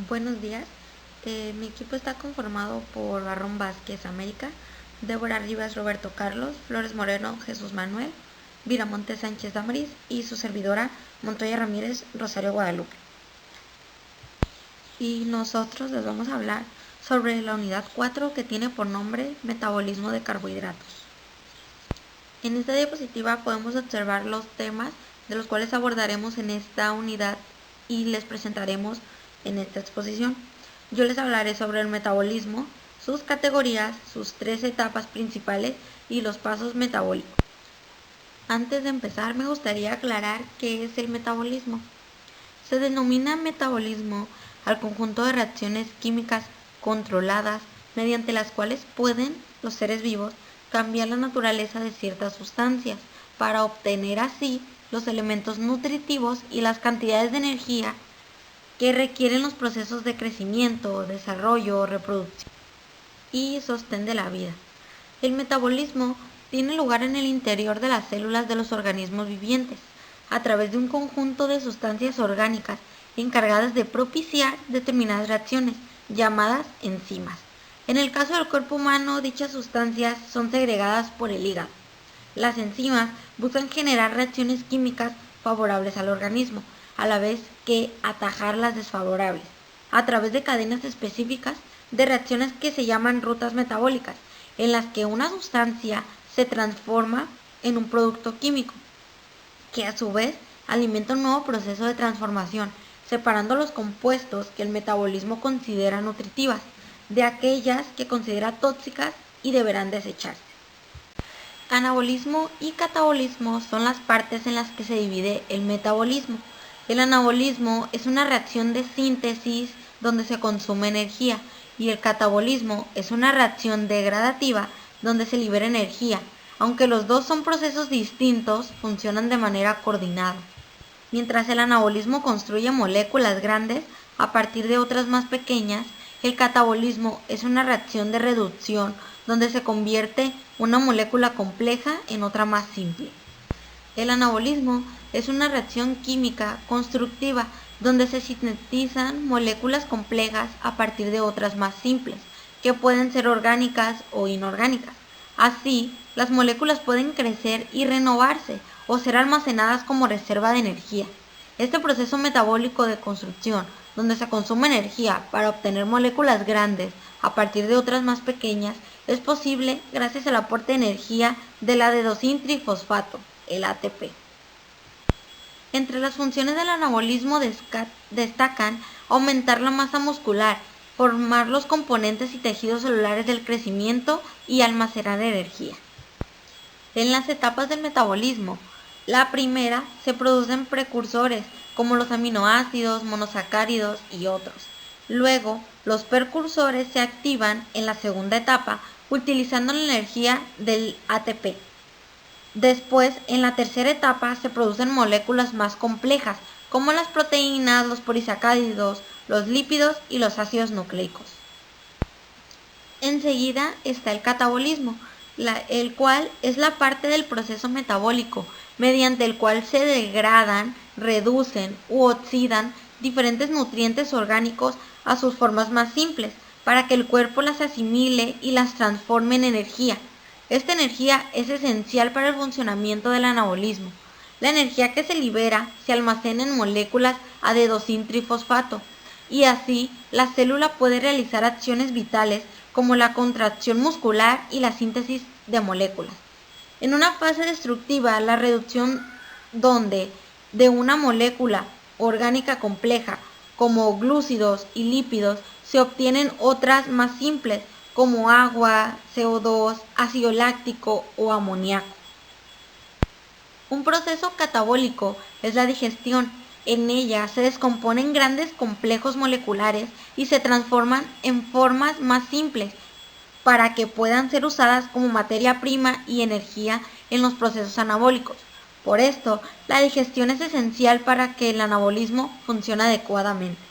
Buenos días. Mi equipo está conformado por Barrón Vázquez, América, Débora Rivas, Roberto Carlos, Flores Moreno, Jesús Manuel, Viramontes Sánchez Damaris y su servidora Montoya Ramírez, Rosario Guadalupe. Y nosotros les vamos a hablar sobre la unidad 4 que tiene por nombre Metabolismo de Carbohidratos. En esta diapositiva podemos observar los temas de los cuales abordaremos en esta unidad y les presentaremos en esta exposición. Yo les hablaré sobre el metabolismo, sus categorías, sus 3 etapas principales y los pasos metabólicos. Antes de empezar, me gustaría aclarar qué es el metabolismo. Se denomina metabolismo al conjunto de reacciones químicas controladas mediante las cuales pueden los seres vivos cambiar la naturaleza de ciertas sustancias para obtener así los elementos nutritivos y las cantidades de energía que requieren los procesos de crecimiento, desarrollo, reproducción y sostén de la vida. El metabolismo tiene lugar en el interior de las células de los organismos vivientes, a través de un conjunto de sustancias orgánicas encargadas de propiciar determinadas reacciones, llamadas enzimas. En el caso del cuerpo humano, dichas sustancias son segregadas por el hígado. Las enzimas buscan generar reacciones químicas favorables al organismo, a la vez que atajar las desfavorables, a través de cadenas específicas de reacciones que se llaman rutas metabólicas, en las que una sustancia se transforma en un producto químico, que a su vez alimenta un nuevo proceso de transformación, separando los compuestos que el metabolismo considera nutritivas de aquellas que considera tóxicas y deberán desecharse. Anabolismo y catabolismo son las partes en las que se divide el metabolismo. El anabolismo es una reacción de síntesis donde se consume energía y el catabolismo es una reacción degradativa donde se libera energía. Aunque los dos son procesos distintos, funcionan de manera coordinada. Mientras el anabolismo construye moléculas grandes a partir de otras más pequeñas, el catabolismo es una reacción de reducción donde se convierte una molécula compleja en otra más simple. El anabolismo es una reacción química constructiva donde se sintetizan moléculas complejas a partir de otras más simples, que pueden ser orgánicas o inorgánicas. Así, las moléculas pueden crecer y renovarse o ser almacenadas como reserva de energía. Este proceso metabólico de construcción, donde se consume energía para obtener moléculas grandes a partir de otras más pequeñas, es posible gracias al aporte de energía del adenosín-trifosfato, el ATP. Entre las funciones del anabolismo destacan aumentar la masa muscular, formar los componentes y tejidos celulares del crecimiento y almacenar energía. En las etapas del metabolismo, la primera se producen precursores como los aminoácidos, monosacáridos y otros. Luego, los precursores se activan en la segunda etapa utilizando la energía del ATP. Después, en la tercera etapa, se producen moléculas más complejas, como las proteínas, los polisacáridos, los lípidos y los ácidos nucleicos. Enseguida está el catabolismo, el cual es la parte del proceso metabólico, mediante el cual se degradan, reducen u oxidan diferentes nutrientes orgánicos a sus formas más simples, para que el cuerpo las asimile y las transforme en energía. Esta energía es esencial para el funcionamiento del anabolismo. La energía que se libera se almacena en moléculas adenosín-trifosfato y así la célula puede realizar acciones vitales como la contracción muscular y la síntesis de moléculas. En una fase destructiva, la reducción donde de una molécula orgánica compleja como glúcidos y lípidos se obtienen otras más simples como agua, CO2, ácido láctico o amoníaco. Un proceso catabólico es la digestión. En ella se descomponen grandes complejos moleculares y se transforman en formas más simples para que puedan ser usadas como materia prima y energía en los procesos anabólicos. Por esto, la digestión es esencial para que el anabolismo funcione adecuadamente.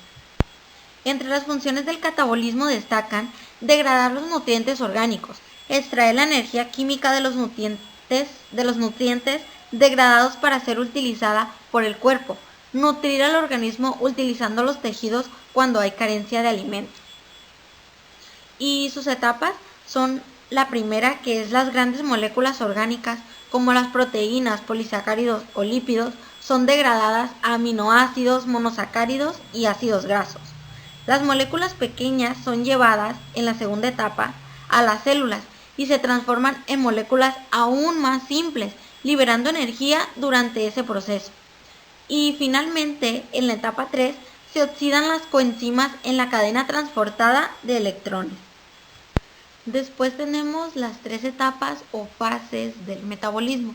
Entre las funciones del catabolismo destacan degradar los nutrientes orgánicos, extraer la energía química de los nutrientes degradados para ser utilizada por el cuerpo, nutrir al organismo utilizando los tejidos cuando hay carencia de alimentos. Y sus etapas son la primera, que es las grandes moléculas orgánicas, como las proteínas, polisacáridos o lípidos, son degradadas a aminoácidos, monosacáridos y ácidos grasos. Las moléculas pequeñas son llevadas en la segunda etapa a las células y se transforman en moléculas aún más simples, liberando energía durante ese proceso. Y finalmente, en la etapa 3, se oxidan las coenzimas en la cadena transportada de electrones. Después tenemos las 3 etapas o fases del metabolismo.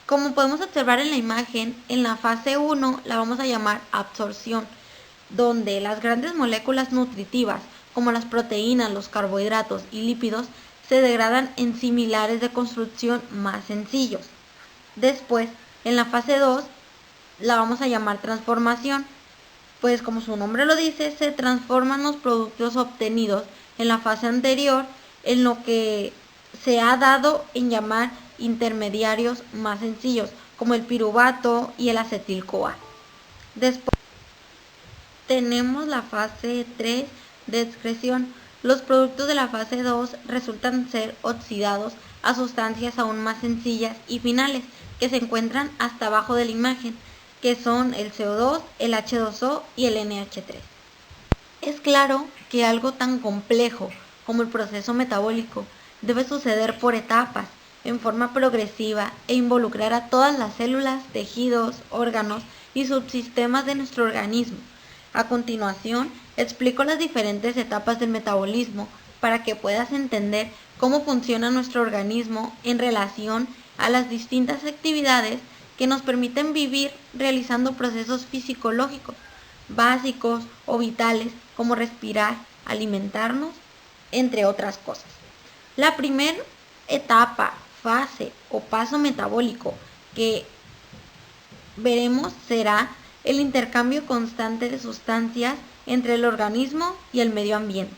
Como podemos observar en la imagen, en la fase 1 la vamos a llamar absorción, donde las grandes moléculas nutritivas, como las proteínas, los carbohidratos y lípidos, se degradan en similares de construcción más sencillos. Después, en la fase 2, la vamos a llamar transformación, pues como su nombre lo dice, se transforman los productos obtenidos en la fase anterior en lo que se ha dado en llamar intermediarios más sencillos, como el piruvato y el acetil-CoA. Después tenemos la fase 3 de excreción. Los productos de la fase 2 resultan ser oxidados a sustancias aún más sencillas y finales, que se encuentran hasta abajo de la imagen, que son el CO2, el H2O y el NH3. Es claro que algo tan complejo como el proceso metabólico debe suceder por etapas, en forma progresiva, e involucrar a todas las células, tejidos, órganos y subsistemas de nuestro organismo. A continuación, explico las diferentes etapas del metabolismo para que puedas entender cómo funciona nuestro organismo en relación a las distintas actividades que nos permiten vivir realizando procesos fisiológicos básicos o vitales, como respirar, alimentarnos, entre otras cosas. La primera etapa, fase o paso metabólico que veremos será el intercambio constante de sustancias entre el organismo y el medio ambiente.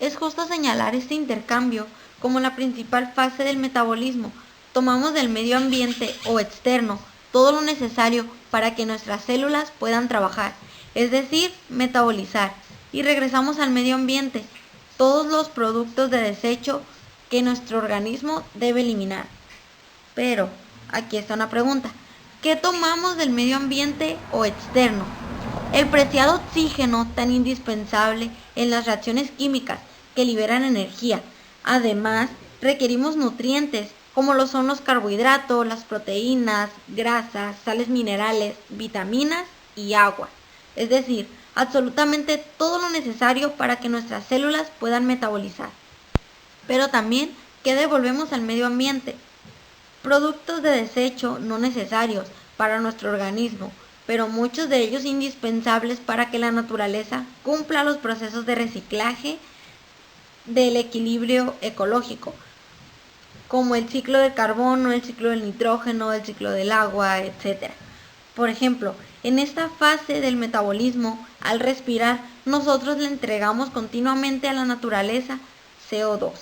Es justo señalar este intercambio como la principal fase del metabolismo. Tomamos del medio ambiente o externo todo lo necesario para que nuestras células puedan trabajar, es decir, metabolizar, y regresamos al medio ambiente todos los productos de desecho que nuestro organismo debe eliminar. Pero, aquí está una pregunta: ¿qué tomamos del medio ambiente o externo? El preciado oxígeno, tan indispensable en las reacciones químicas que liberan energía. Además, requerimos nutrientes, como lo son los carbohidratos, las proteínas, grasas, sales minerales, vitaminas y agua. Es decir, absolutamente todo lo necesario para que nuestras células puedan metabolizar. Pero también, ¿qué devolvemos al medio ambiente? Productos de desecho no necesarios para nuestro organismo, pero muchos de ellos indispensables para que la naturaleza cumpla los procesos de reciclaje del equilibrio ecológico, como el ciclo del carbono, el ciclo del nitrógeno, el ciclo del agua, etc. Por ejemplo, en esta fase del metabolismo, al respirar, nosotros le entregamos continuamente a la naturaleza CO2,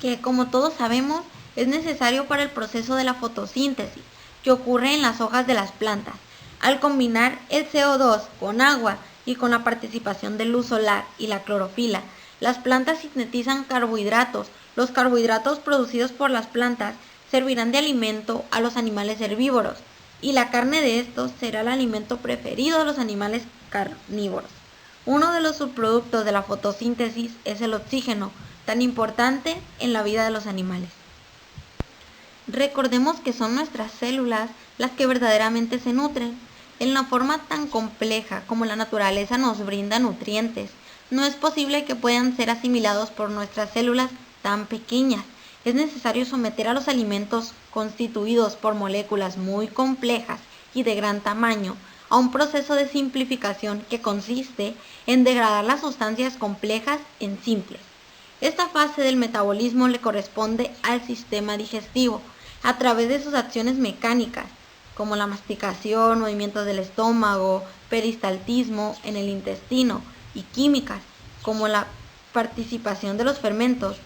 que, como todos sabemos, es necesario para el proceso de la fotosíntesis que ocurre en las hojas de las plantas. Al combinar el CO2 con agua y con la participación de luz solar y la clorofila, las plantas sintetizan carbohidratos. Los carbohidratos producidos por las plantas servirán de alimento a los animales herbívoros, y la carne de estos será el alimento preferido de los animales carnívoros. Uno de los subproductos de la fotosíntesis es el oxígeno, tan importante en la vida de los animales. Recordemos que son nuestras células las que verdaderamente se nutren. En una forma tan compleja como la naturaleza nos brinda nutrientes, no es posible que puedan ser asimilados por nuestras células tan pequeñas. Es necesario someter a los alimentos constituidos por moléculas muy complejas y de gran tamaño a un proceso de simplificación que consiste en degradar las sustancias complejas en simples. Esta fase del metabolismo le corresponde al sistema digestivo, a través de sus acciones mecánicas, como la masticación, movimientos del estómago, peristaltismo en el intestino, y químicas, como la participación de los fermentos.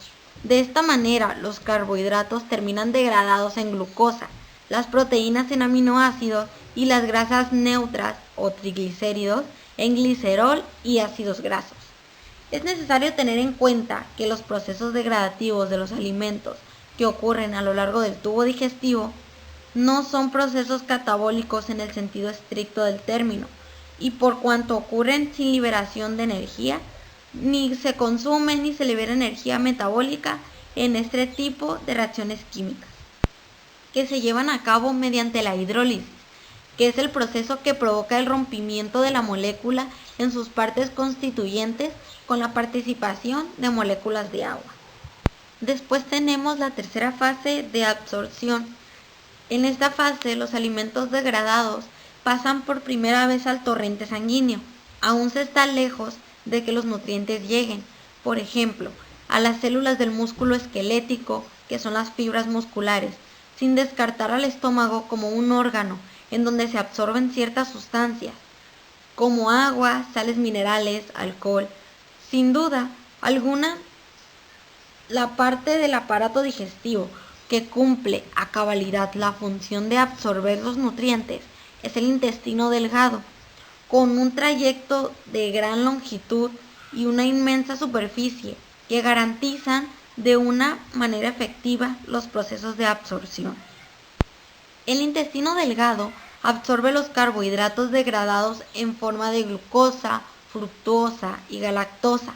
De esta manera, los carbohidratos terminan degradados en glucosa, las proteínas en aminoácidos y las grasas neutras o triglicéridos en glicerol y ácidos grasos. Es necesario tener en cuenta que los procesos degradativos de los alimentos que ocurren a lo largo del tubo digestivo no son procesos catabólicos en el sentido estricto del término, y por cuanto ocurren sin liberación de energía, ni se consume ni se libera energía metabólica en este tipo de reacciones químicas, que se llevan a cabo mediante la hidrólisis, que es el proceso que provoca el rompimiento de la molécula en sus partes constituyentes con la participación de moléculas de agua. Después tenemos la tercera fase de absorción. En esta fase, los alimentos degradados pasan por primera vez al torrente sanguíneo. Aún se está lejos de que los nutrientes lleguen, por ejemplo, a las células del músculo esquelético, que son las fibras musculares, sin descartar al estómago como un órgano en donde se absorben ciertas sustancias, como agua, sales minerales, alcohol. Sin duda alguna, la parte del aparato digestivo que cumple a cabalidad la función de absorber los nutrientes es el intestino delgado, con un trayecto de gran longitud y una inmensa superficie que garantizan de una manera efectiva los procesos de absorción. El intestino delgado absorbe los carbohidratos degradados en forma de glucosa, fructosa y galactosa,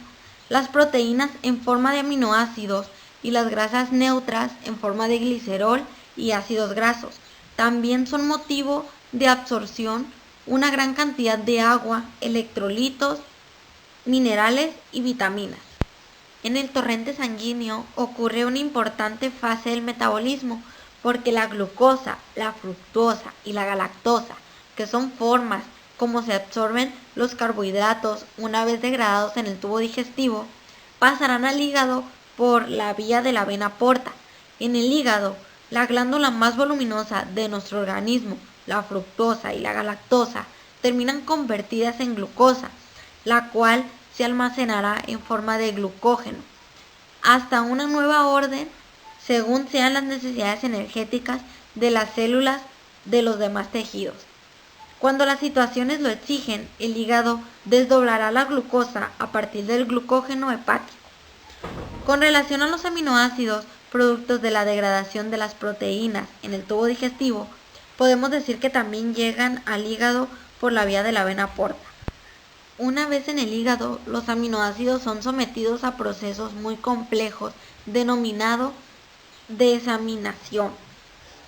las proteínas en forma de aminoácidos y las grasas neutras en forma de glicerol y ácidos grasos. También son motivo de absorción una gran cantidad de agua, electrolitos, minerales y vitaminas. En el torrente sanguíneo ocurre una importante fase del metabolismo, porque la glucosa, la fructosa y la galactosa, que son formas como se absorben los carbohidratos una vez degradados en el tubo digestivo, pasarán al hígado por la vía de la vena porta. En el hígado, la glándula más voluminosa de nuestro organismo, la fructosa y la galactosa, terminan convertidas en glucosa, la cual se almacenará en forma de glucógeno, hasta una nueva orden según sean las necesidades energéticas de las células de los demás tejidos. Cuando las situaciones lo exigen, el hígado desdoblará la glucosa a partir del glucógeno hepático. Con relación a los aminoácidos, productos de la degradación de las proteínas en el tubo digestivo, podemos decir que también llegan al hígado por la vía de la vena porta. Una vez en el hígado, los aminoácidos son sometidos a procesos muy complejos denominados desaminación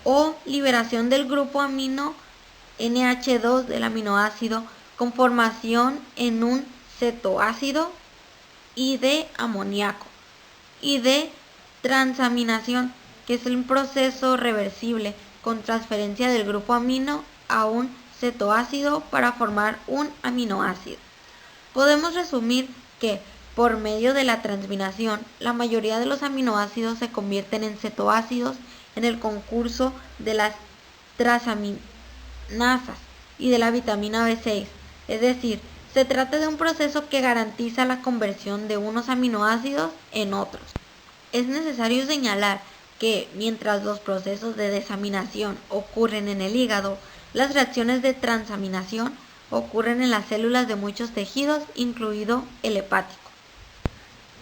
o liberación del grupo amino NH2 del aminoácido con formación en un cetoácido y de amoníaco, y de transaminación, que es un proceso reversible con transferencia del grupo amino a un cetoácido para formar un aminoácido. Podemos resumir que por medio de la transaminación, la mayoría de los aminoácidos se convierten en cetoácidos en el concurso de las transaminasas y de la vitamina B6. Es decir, se trata de un proceso que garantiza la conversión de unos aminoácidos en otros. Es necesario señalar que mientras los procesos de desaminación ocurren en el hígado, las reacciones de transaminación ocurren en las células de muchos tejidos, incluido el hepático.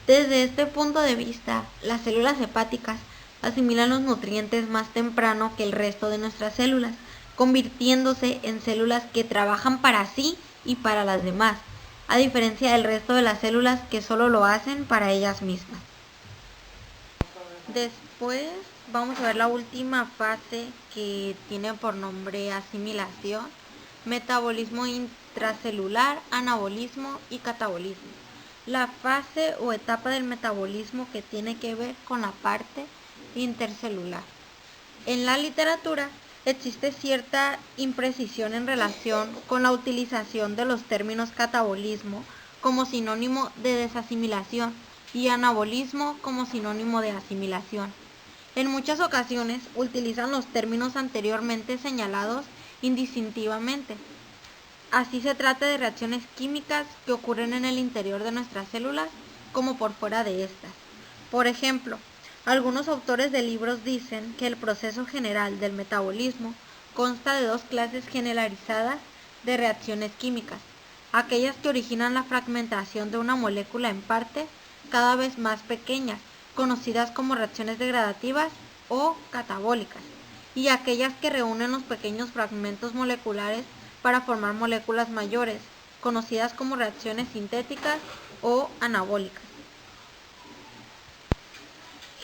Desde este punto de vista, las células hepáticas asimilan los nutrientes más temprano que el resto de nuestras células, convirtiéndose en células que trabajan para sí y para las demás, a diferencia del resto de las células que solo lo hacen para ellas mismas. Después vamos a ver la última fase, que tiene por nombre asimilación, metabolismo intracelular, anabolismo y catabolismo. La fase o etapa del metabolismo que tiene que ver con la parte intercelular. En la literatura existe cierta imprecisión en relación con la utilización de los términos catabolismo como sinónimo de desasimilación y anabolismo como sinónimo de asimilación. En muchas ocasiones utilizan los términos anteriormente señalados indistintivamente. Así se trata de reacciones químicas que ocurren en el interior de nuestras células como por fuera de estas. Por ejemplo, algunos autores de libros dicen que el proceso general del metabolismo consta de dos clases generalizadas de reacciones químicas, aquellas que originan la fragmentación de una molécula en partes cada vez más pequeñas, conocidas como reacciones degradativas o catabólicas, y aquellas que reúnen los pequeños fragmentos moleculares para formar moléculas mayores, conocidas como reacciones sintéticas o anabólicas.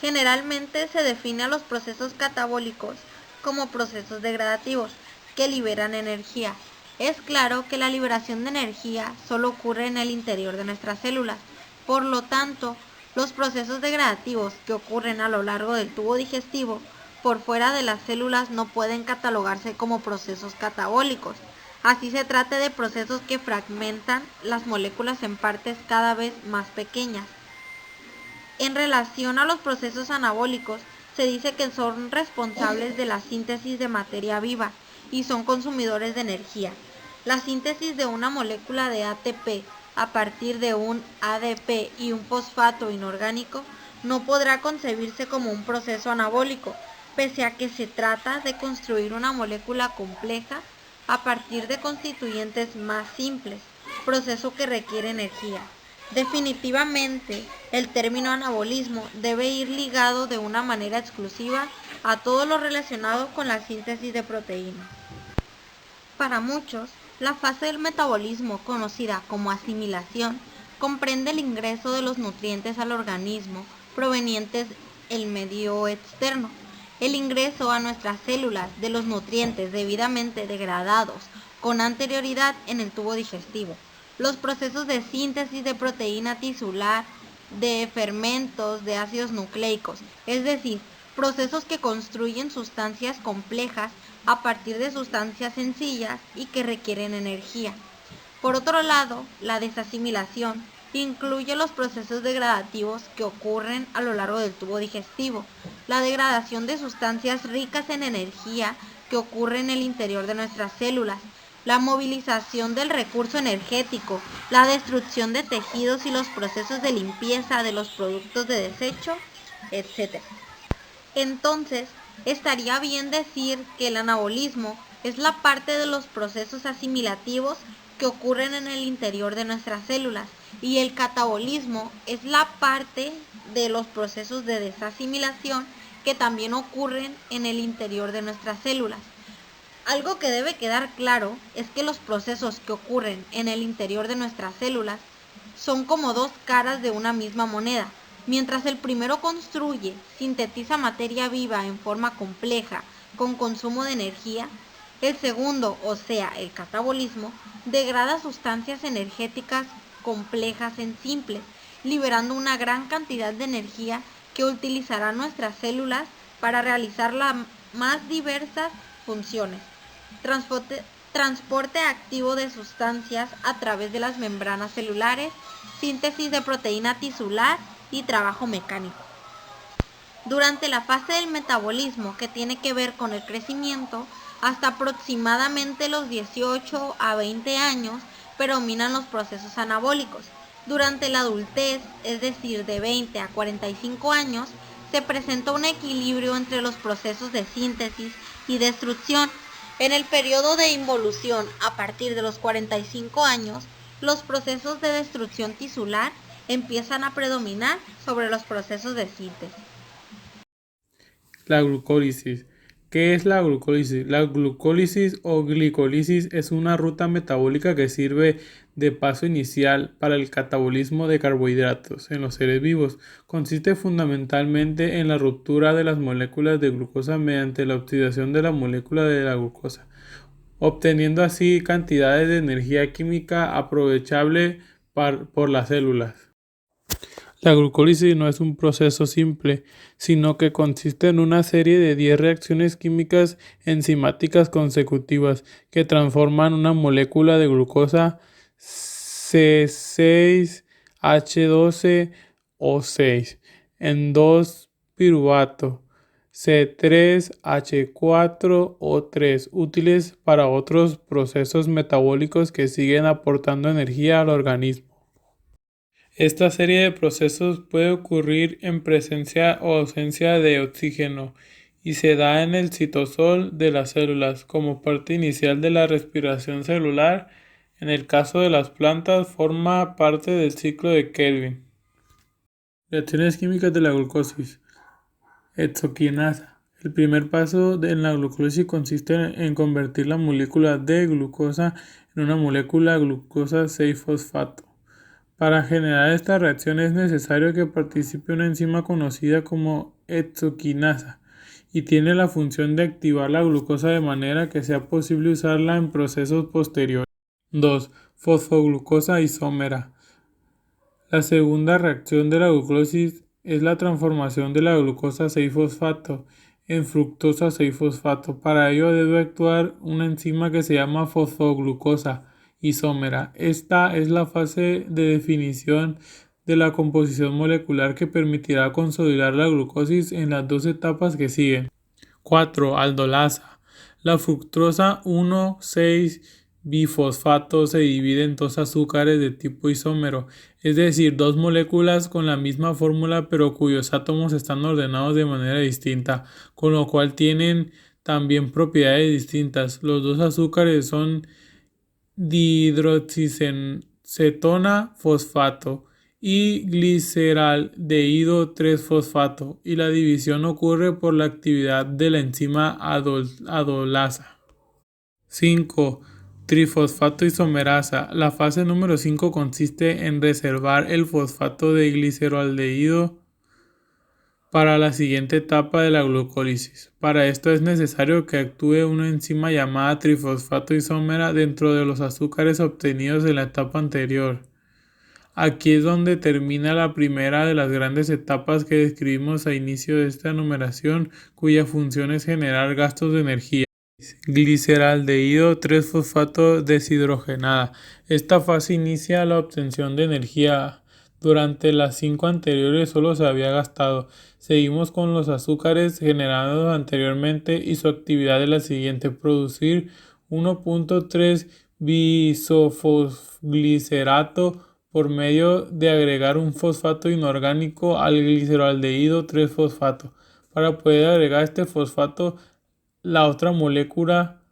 Generalmente se define a los procesos catabólicos como procesos degradativos que liberan energía. Es claro que la liberación de energía solo ocurre en el interior de nuestras células. Por lo tanto, los procesos degradativos que ocurren a lo largo del tubo digestivo por fuera de las células no pueden catalogarse como procesos catabólicos. Así se trata de procesos que fragmentan las moléculas en partes cada vez más pequeñas. En relación a los procesos anabólicos, se dice que son responsables de la síntesis de materia viva y son consumidores de energía. La síntesis de una molécula de ATP a partir de un ADP y un fosfato inorgánico no podrá concebirse como un proceso anabólico, pese a que se trata de construir una molécula compleja a partir de constituyentes más simples, proceso que requiere energía. Definitivamente, el término anabolismo debe ir ligado de una manera exclusiva a todo lo relacionado con la síntesis de proteínas. Para muchos, la fase del metabolismo, conocida como asimilación, comprende el ingreso de los nutrientes al organismo provenientes del medio externo. El ingreso a nuestras células de los nutrientes debidamente degradados con anterioridad en el tubo digestivo. Los procesos de síntesis de proteína tisular, de fermentos, de ácidos nucleicos, es decir, procesos que construyen sustancias complejas a partir de sustancias sencillas y que requieren energía. Por otro lado, la desasimilación incluye los procesos degradativos que ocurren a lo largo del tubo digestivo, la degradación de sustancias ricas en energía que ocurre en el interior de nuestras células, la movilización del recurso energético, la destrucción de tejidos y los procesos de limpieza de los productos de desecho, etc. Entonces, estaría bien decir que el anabolismo es la parte de los procesos asimilativos que ocurren en el interior de nuestras células y el catabolismo es la parte de los procesos de desasimilación que también ocurren en el interior de nuestras células. Algo que debe quedar claro es que los procesos que ocurren en el interior de nuestras células son como dos caras de una misma moneda. Mientras el primero construye, sintetiza materia viva en forma compleja, con consumo de energía, el segundo, o sea, el catabolismo, degrada sustancias energéticas complejas en simples, liberando una gran cantidad de energía que utilizarán nuestras células para realizar las más diversas funciones. Transporte activo de sustancias a través de las membranas celulares, síntesis de proteína tisular y trabajo mecánico. Durante la fase del metabolismo, que tiene que ver con el crecimiento, hasta aproximadamente los 18 a 20 años predominan los procesos anabólicos. Durante la adultez, es decir, de 20 a 45 años, se presenta un equilibrio entre los procesos de síntesis y destrucción. En el periodo de involución, a partir de los 45 años, los procesos de destrucción tisular empiezan a predominar sobre los procesos de síntesis. La glucólisis. ¿Qué es la glucólisis? La glucólisis o glicólisis es una ruta metabólica que sirve de paso inicial para el catabolismo de carbohidratos en los seres vivos. Consiste fundamentalmente en la ruptura de las moléculas de glucosa mediante la oxidación de la molécula de la glucosa, obteniendo así cantidades de energía química aprovechable por las células. La glucólisis no es un proceso simple, sino que consiste en una serie de 10 reacciones químicas enzimáticas consecutivas que transforman una molécula de glucosa C6H12O6 en 2-piruvato C3H4O3, útiles para otros procesos metabólicos que siguen aportando energía al organismo. Esta serie de procesos puede ocurrir en presencia o ausencia de oxígeno y se da en el citosol de las células como parte inicial de la respiración celular. En el caso de las plantas, forma parte del ciclo de Kelvin. Reacciones químicas de la glucosis. Exoquinasa. El primer paso en la glucólisis consiste en convertir la molécula de glucosa en una molécula glucosa 6-fosfato. Para generar esta reacción es necesario que participe una enzima conocida como exoquinasa y tiene la función de activar la glucosa de manera que sea posible usarla en procesos posteriores. 2. Fosfoglucosa isómera. La segunda reacción de la glucólisis es la transformación de la glucosa 6-fosfato en fructosa 6-fosfato. Para ello debe actuar una enzima que se llama fosfoglucosa isómera. Esta es la fase de definición de la composición molecular que permitirá consolidar la glucosis en las dos etapas que siguen. 4. Aldolasa. La fructosa 1,6-bifosfato se divide en dos azúcares de tipo isómero, es decir, dos moléculas con la misma fórmula pero cuyos átomos están ordenados de manera distinta, con lo cual tienen también propiedades distintas. Los dos azúcares son dihidroxicetona fosfato y gliceraldehído 3-fosfato, y la división ocurre por la actividad de la enzima aldolasa. 5. Trifosfato isomerasa. La fase número 5 consiste en reservar el fosfato de gliceraldehído para la siguiente etapa de la glucólisis. Para esto es necesario que actúe una enzima llamada trifosfato isómera dentro de los azúcares obtenidos en la etapa anterior. Aquí es donde termina la primera de las grandes etapas que describimos a inicio de esta enumeración, cuya función es generar gastos de energía. Gliceraldehído 3-fosfato deshidrogenada. Esta fase inicia la obtención de energía. Durante las 5 anteriores solo se había gastado. Seguimos con los azúcares generados anteriormente y su actividad es la siguiente: producir 1,3 bisofosglicerato por medio de agregar un fosfato inorgánico al gliceraldehído 3-fosfato. Para poder agregar este fosfato, la otra molécula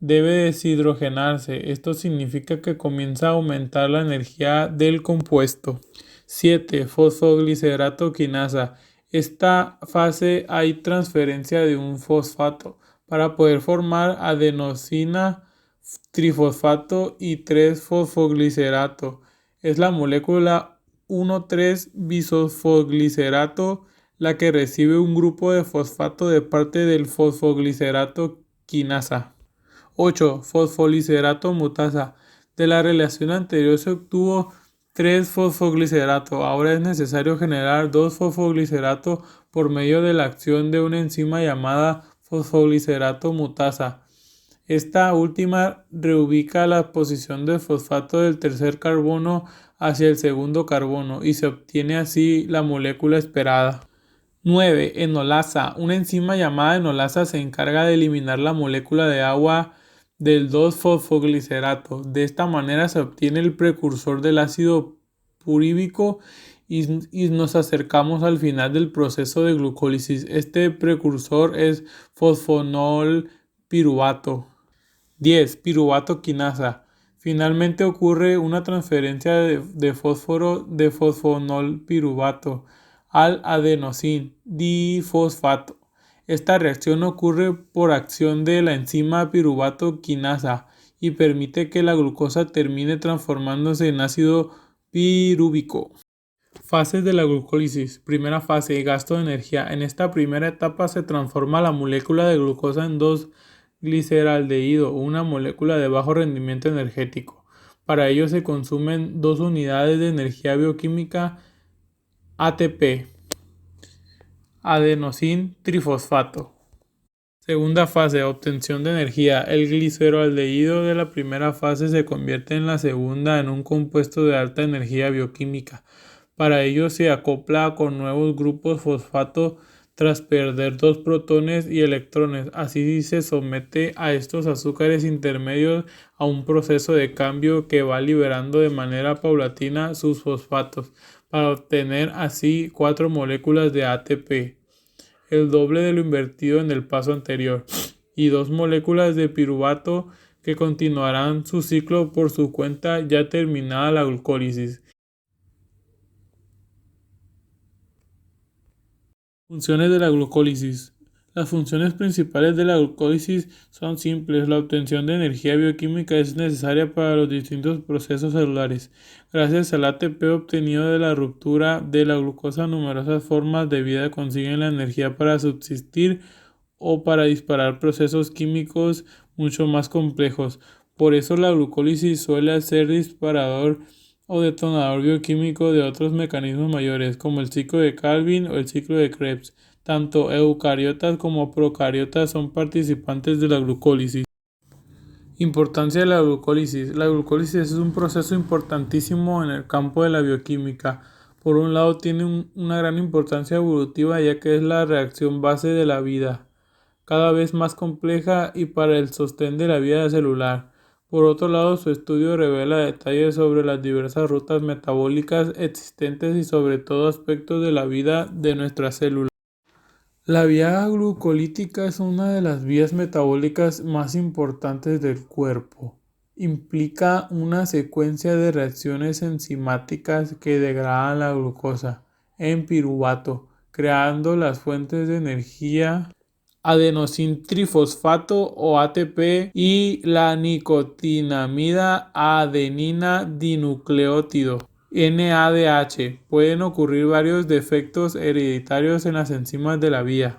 debe deshidrogenarse. Esto significa que comienza a aumentar la energía del compuesto. 7. Fosfoglicerato quinasa. Esta fase hay transferencia de un fosfato para poder formar adenosina trifosfato y 3-fosfoglicerato. Es la molécula 1,3-bisfosfoglicerato la que recibe un grupo de fosfato de parte del fosfoglicerato quinasa. 8. Fosfolicerato mutasa. De la relación anterior se obtuvo 3-fosfoglicerato. Ahora es necesario generar 2-fosfoglicerato por medio de la acción de una enzima llamada fosfoglicerato mutasa. Esta última reubica la posición del fosfato del tercer carbono hacia el segundo carbono y se obtiene así la molécula esperada. 9. Enolasa. Una enzima llamada enolasa se encarga de eliminar la molécula de agua del 2-fosfoglicerato. De esta manera se obtiene el precursor del ácido puríbico y nos acercamos al final del proceso de glucólisis. Este precursor es fosfonol piruvato. 10. Piruvato quinasa. Finalmente ocurre una transferencia de fósforo de fosfonol piruvato al adenosin difosfato. Esta reacción ocurre por acción de la enzima piruvato quinasa y permite que la glucosa termine transformándose en ácido pirúvico. Fases de la glucólisis. Primera fase, gasto de energía. En esta primera etapa se transforma la molécula de glucosa en 2-gliceraldehído, una molécula de bajo rendimiento energético. Para ello se consumen 2 unidades de energía bioquímica ATP, adenosin trifosfato. Segunda fase, obtención de energía. El gliceraldehído de la primera fase se convierte en la segunda en un compuesto de alta energía bioquímica. Para ello se acopla con nuevos grupos fosfato tras perder 2 protones y electrones. Así se somete a estos azúcares intermedios a un proceso de cambio que va liberando de manera paulatina sus fosfatos, para obtener así 4 moléculas de ATP. el doble de lo invertido en el paso anterior, y dos moléculas de piruvato que continuarán su ciclo por su cuenta ya terminada la glucólisis. Funciones de la glucólisis. Las funciones principales de la glucólisis son simples. La obtención de energía bioquímica es necesaria para los distintos procesos celulares. Gracias al ATP obtenido de la ruptura de la glucosa, numerosas formas de vida consiguen la energía para subsistir o para disparar procesos químicos mucho más complejos. Por eso la glucólisis suele ser disparador o detonador bioquímico de otros mecanismos mayores, como el ciclo de Calvin o el ciclo de Krebs. Tanto eucariotas como procariotas son participantes de la glucólisis. Importancia de la glucólisis. La glucólisis es un proceso importantísimo en el campo de la bioquímica. Por un lado, tiene una gran importancia evolutiva, ya que es la reacción base de la vida, cada vez más compleja y para el sostén de la vida celular. Por otro lado, su estudio revela detalles sobre las diversas rutas metabólicas existentes y sobre todo aspectos de la vida de nuestras células. La vía glucolítica es una de las vías metabólicas más importantes del cuerpo. Implica una secuencia de reacciones enzimáticas que degradan la glucosa en piruvato, creando las fuentes de energía adenosintrifosfato o ATP y la nicotinamida adenina dinucleótido NADH. Pueden ocurrir varios defectos hereditarios en las enzimas de la vía.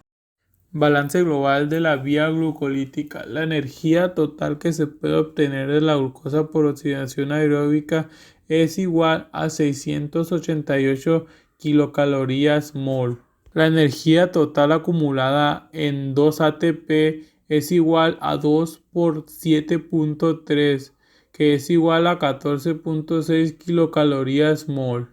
Balance global de la vía glucolítica. La energía total que se puede obtener de la glucosa por oxidación aeróbica es igual a 688 kilocalorías mol. La energía total acumulada en 2 ATP es igual a 2 por 7.3, que es igual a 14.6 kilocalorías mol.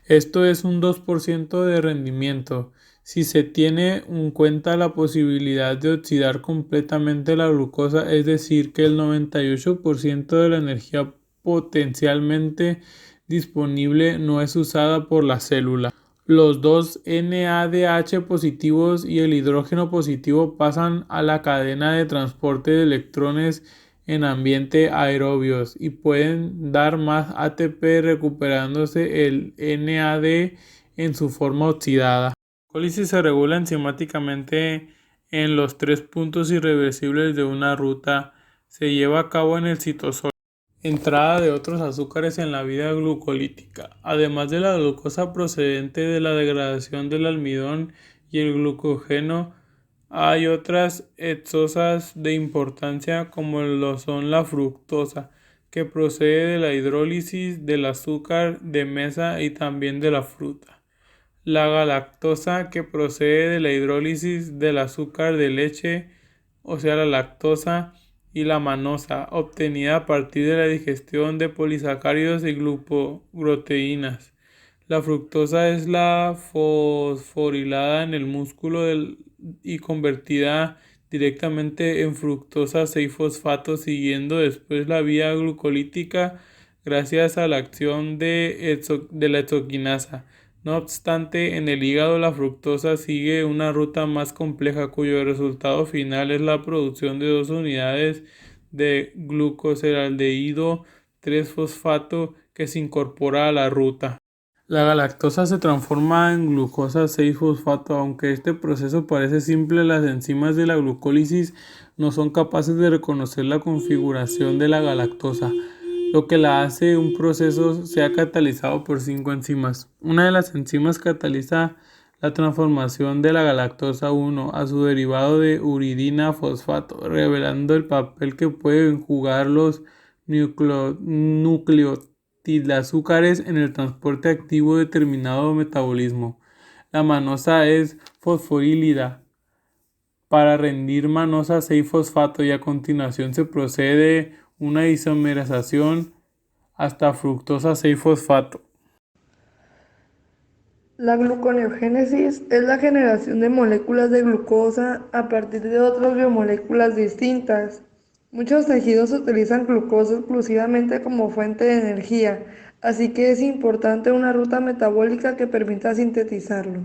Esto es un 2% de rendimiento. Si se tiene en cuenta la posibilidad de oxidar completamente la glucosa, es decir, que el 98% de la energía potencialmente disponible no es usada por la célula. Los dos NADH positivos y el hidrógeno positivo pasan a la cadena de transporte de electrones en ambiente aerobios y pueden dar más ATP recuperándose el NAD en su forma oxidada. La glucólisis se regula enzimáticamente en los 3 puntos irreversibles de una ruta. Se lleva a cabo en el citosol. Entrada de otros azúcares en la vía glucolítica. Además de la glucosa procedente de la degradación del almidón y el glucógeno, hay otras exosas de importancia como lo son la fructosa, que procede de la hidrólisis del azúcar de mesa y también de la fruta. La galactosa, que procede de la hidrólisis del azúcar de leche, o sea la lactosa, y la manosa, obtenida a partir de la digestión de polisacáridos y glucoproteínas. La fructosa es la fosforilada en el músculo y convertida directamente en fructosa 6-fosfato, siguiendo después la vía glucolítica gracias a la acción de la exoquinasa. No obstante, en el hígado la fructosa sigue una ruta más compleja cuyo resultado final es la producción de 2 unidades de glucoseraldehído 3-fosfato que se incorpora a la ruta. La galactosa se transforma en glucosa 6-fosfato. Aunque este proceso parece simple, las enzimas de la glucólisis no son capaces de reconocer la configuración de la galactosa, lo que la hace un proceso sea catalizado por 5 enzimas. Una de las enzimas cataliza la transformación de la galactosa 1 a su derivado de uridina fosfato, revelando el papel que pueden jugar los nucleotidoazúcares en el transporte activo de determinado metabolismo. La manosa es fosforilada para rendir manosa 6-fosfato y a continuación se procede una isomerización hasta fructosa 6-fosfato. La gluconeogénesis es la generación de moléculas de glucosa a partir de otras biomoléculas distintas. Muchos tejidos utilizan glucosa exclusivamente como fuente de energía, así que es importante una ruta metabólica que permita sintetizarlo.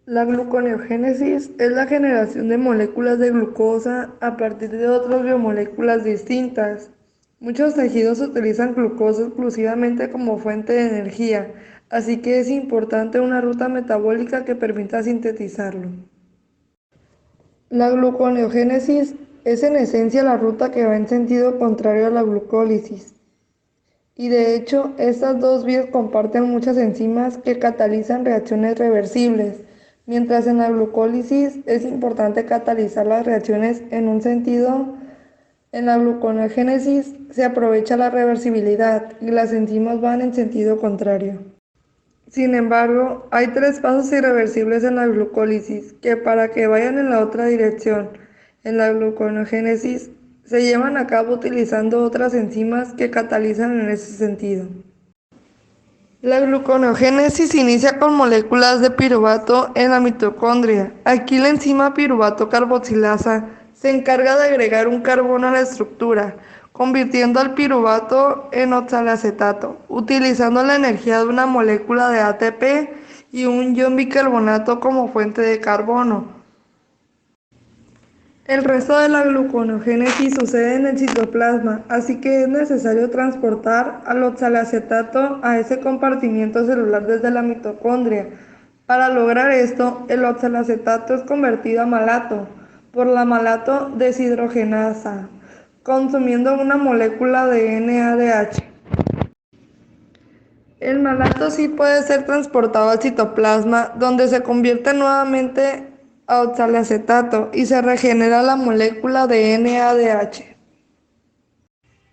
La gluconeogénesis es la generación de moléculas de glucosa a partir de otras biomoléculas distintas. Muchos tejidos utilizan glucosa exclusivamente como fuente de energía, así que es importante una ruta metabólica que permita sintetizarlo. La gluconeogénesis es en esencia la ruta que va en sentido contrario a la glucólisis. Y de hecho, estas dos vías comparten muchas enzimas que catalizan reacciones reversibles, mientras en la glucólisis es importante catalizar las reacciones en un sentido. En la gluconeogénesis se aprovecha la reversibilidad y las enzimas van en sentido contrario. Sin embargo, hay tres pasos irreversibles en la glucólisis que para que vayan en la otra dirección, en la gluconeogénesis, se llevan a cabo utilizando otras enzimas que catalizan en ese sentido. La gluconeogénesis inicia con moléculas de piruvato en la mitocondria. Aquí la enzima piruvato carboxilasa se encarga de agregar un carbono a la estructura, convirtiendo al piruvato en oxalacetato, utilizando la energía de una molécula de ATP y un ion bicarbonato como fuente de carbono. El resto de la gluconeogénesis sucede en el citoplasma, así que es necesario transportar al oxalacetato a ese compartimiento celular desde la mitocondria. Para lograr esto, el oxalacetato es convertido a malato por la malato deshidrogenasa, consumiendo una molécula de NADH. El malato sí puede ser transportado al citoplasma, donde se convierte nuevamente a oxalacetato y se regenera la molécula de NADH.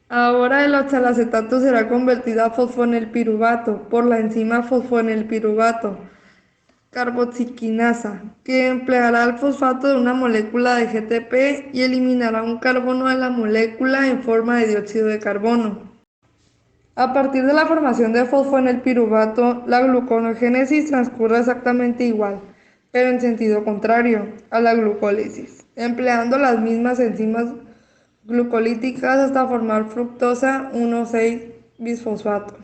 Ahora el oxalacetato será convertido a fosfonilpiruvato por la enzima fosfonilpiruvato carboxiquinasa, que empleará el fosfato de una molécula de GTP y eliminará un carbono de la molécula en forma de dióxido de carbono. A partir de la formación de fosfonilpiruvato, la gluconeogénesis transcurre exactamente igual, pero en sentido contrario a la glucólisis, empleando las mismas enzimas glucolíticas hasta formar fructosa 1,6-bisfosfato.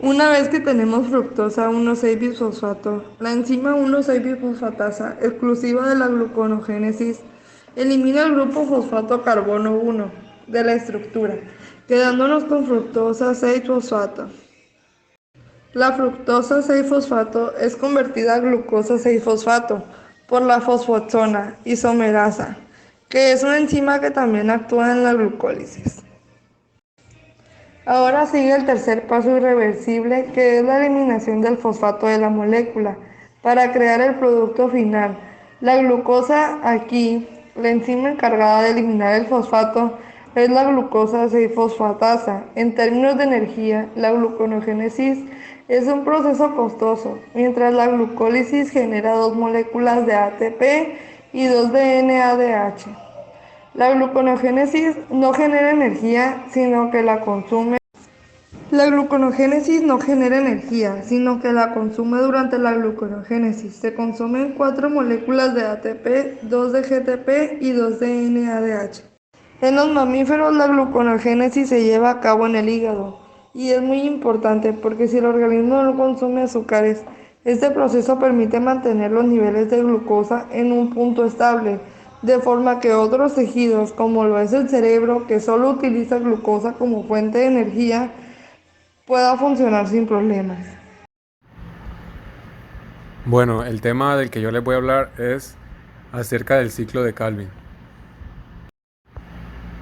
Una vez que tenemos fructosa 1,6-bisfosfato, la enzima 1,6-bisfosfatasa, exclusiva de la gluconeogénesis, elimina el grupo fosfato carbono 1 de la estructura, quedándonos con fructosa 6-fosfato. La fructosa 6-fosfato es convertida a glucosa 6-fosfato por la fosfoxona isomerasa, que es una enzima que también actúa en la glucólisis. Ahora sigue el tercer paso irreversible, que es la eliminación del fosfato de la molécula para crear el producto final. La glucosa aquí, la enzima encargada de eliminar el fosfato, es la glucosa 6-fosfatasa. En términos de energía, la gluconeogénesis es un proceso costoso, mientras la glucólisis genera 2 moléculas de ATP y 2 de NADH. La gluconeogénesis no genera energía, sino que la consume. La gluconeogénesis no genera energía, sino que la consume durante la gluconeogénesis. Se consumen 4 moléculas de ATP, 2 de GTP y 2 de NADH. En los mamíferos la gluconeogénesis se lleva a cabo en el hígado y es muy importante porque si el organismo no consume azúcares, este proceso permite mantener los niveles de glucosa en un punto estable, de forma que otros tejidos, como lo es el cerebro, que solo utiliza glucosa como fuente de energía, pueda funcionar sin problemas. Bueno, el tema del que yo les voy a hablar es acerca del ciclo de Calvin.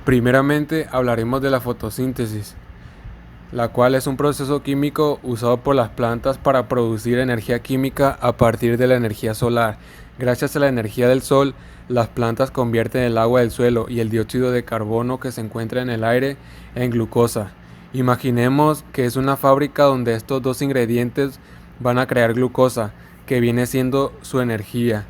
Primeramente hablaremos de la fotosíntesis, la cual es un proceso químico usado por las plantas para producir energía química a partir de la energía solar. Gracias a la energía del sol, las plantas convierten el agua del suelo y el dióxido de carbono que se encuentra en el aire en glucosa. Imaginemos que es una fábrica donde estos dos ingredientes van a crear glucosa, que viene siendo su energía.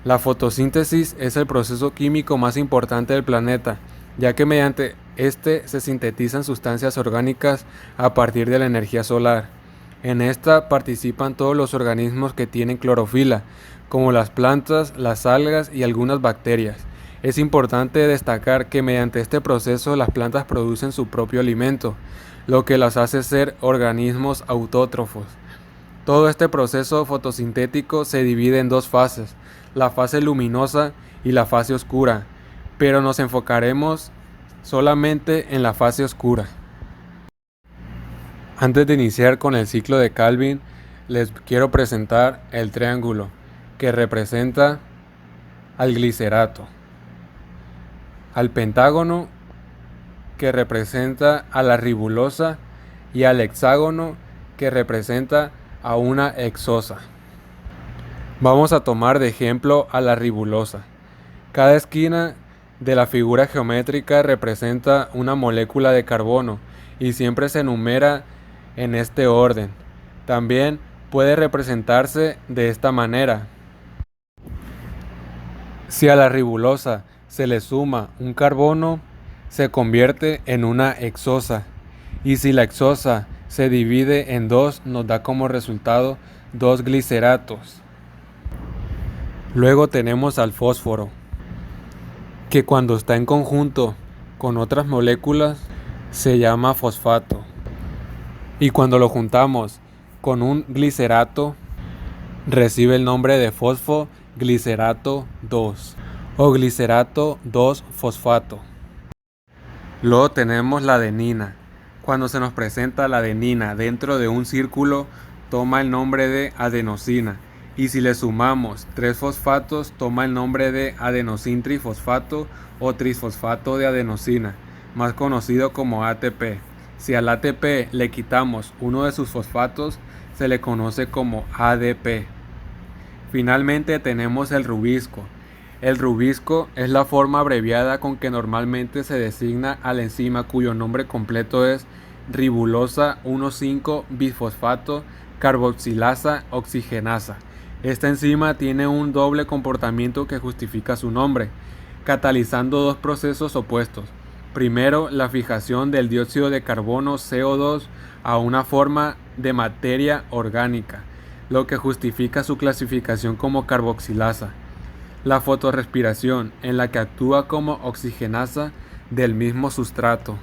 La fotosíntesis es el proceso químico más importante del planeta, ya que mediante este se sintetizan sustancias orgánicas a partir de la energía solar. En esta participan todos los organismos que tienen clorofila, como las plantas, las algas y algunas bacterias. Es importante destacar que mediante este proceso las plantas producen su propio alimento, lo que las hace ser organismos autótrofos. Todo este proceso fotosintético se divide en dos fases, la fase luminosa y la fase oscura, pero nos enfocaremos solamente en la fase oscura. Antes de iniciar con el ciclo de Calvin, les quiero presentar el triángulo, que representa al glicerato, al pentágono, que representa a la ribulosa, y al hexágono, que representa a una hexosa. Vamos a tomar de ejemplo a la ribulosa. Cada esquina de la figura geométrica representa una molécula de carbono y siempre se enumera en este orden. También puede representarse de esta manera. Si a la ribulosa se le suma un carbono, se convierte en una hexosa. Y si la hexosa se divide en dos, nos da como resultado dos gliceratos. Luego tenemos al fósforo, que cuando está en conjunto con otras moléculas se llama fosfato. Y cuando lo juntamos con un glicerato, recibe el nombre de fosfoglicerato 2 o glicerato 2-fosfato. Luego tenemos la adenina. Cuando se nos presenta la adenina dentro de un círculo, toma el nombre de adenosina. Y si le sumamos 3 fosfatos, toma el nombre de adenosintrifosfato o trisfosfato de adenosina, más conocido como ATP. Si al ATP le quitamos uno de sus fosfatos, se le conoce como ADP. Finalmente tenemos el rubisco. El rubisco es la forma abreviada con que normalmente se designa a la enzima cuyo nombre completo es ribulosa 1,5-bisfosfato carboxilasa oxigenasa. Esta enzima tiene un doble comportamiento que justifica su nombre, catalizando dos procesos opuestos. Primero, la fijación del dióxido de carbono CO2 a una forma de materia orgánica, lo que justifica su clasificación como carboxilasa. La fotorrespiración, en la que actúa como oxigenasa del mismo sustrato.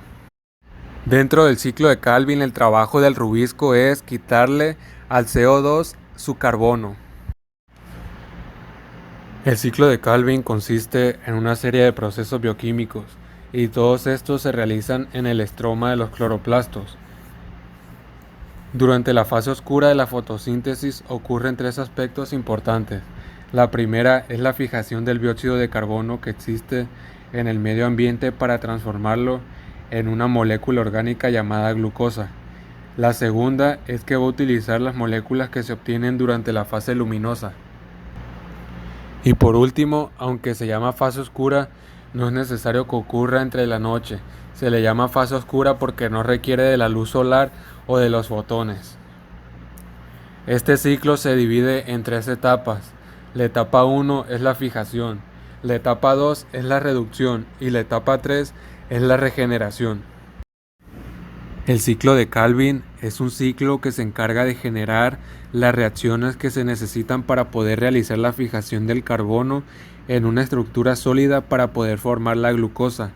Dentro del ciclo de Calvin, el trabajo del rubisco es quitarle al CO2 su carbono. El ciclo de Calvin consiste en una serie de procesos bioquímicos y todos estos se realizan en el estroma de los cloroplastos. Durante la fase oscura de la fotosíntesis ocurren tres aspectos importantes. La primera es la fijación del dióxido de carbono que existe en el medio ambiente para transformarlo en una molécula orgánica llamada glucosa. La segunda es que va a utilizar las moléculas que se obtienen durante la fase luminosa. Y por último, aunque se llama fase oscura, no es necesario que ocurra entre la noche. Se le llama fase oscura porque no requiere de la luz solar o de los fotones. Este ciclo se divide en tres etapas. La etapa 1 es la fijación, la etapa 2 es la reducción y la etapa 3 es la regeneración. El ciclo de Calvin es un ciclo que se encarga de generar las reacciones que se necesitan para poder realizar la fijación del carbono en una estructura sólida para poder formar la glucosa.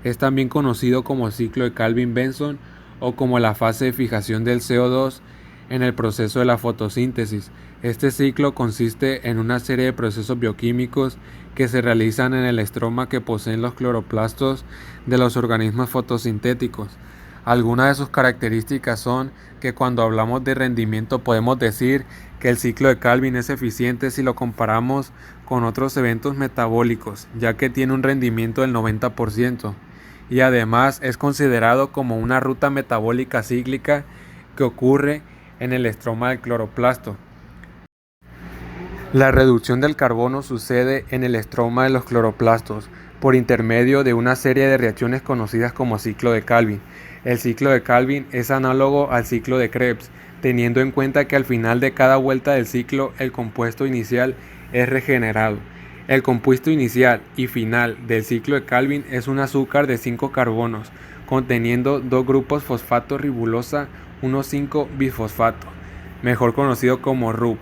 Es también conocido como ciclo de Calvin-Benson o como la fase de fijación del CO2 en el proceso de la fotosíntesis. Este ciclo consiste en una serie de procesos bioquímicos que se realizan en el estroma que poseen los cloroplastos de los organismos fotosintéticos. Algunas de sus características son que cuando hablamos de rendimiento podemos decir que el ciclo de Calvin es eficiente si lo comparamos con otros eventos metabólicos, ya que tiene un rendimiento del 90% y además es considerado como una ruta metabólica cíclica que ocurre en el estroma del cloroplasto. La reducción del carbono sucede en el estroma de los cloroplastos por intermedio de una serie de reacciones conocidas como ciclo de Calvin. El ciclo de Calvin es análogo al ciclo de Krebs, teniendo en cuenta que al final de cada vuelta del ciclo el compuesto inicial es regenerado. El compuesto inicial y final del ciclo de Calvin es un azúcar de 5 carbonos, conteniendo dos grupos fosfato ribulosa 1,5-bisfosfato, mejor conocido como RUB.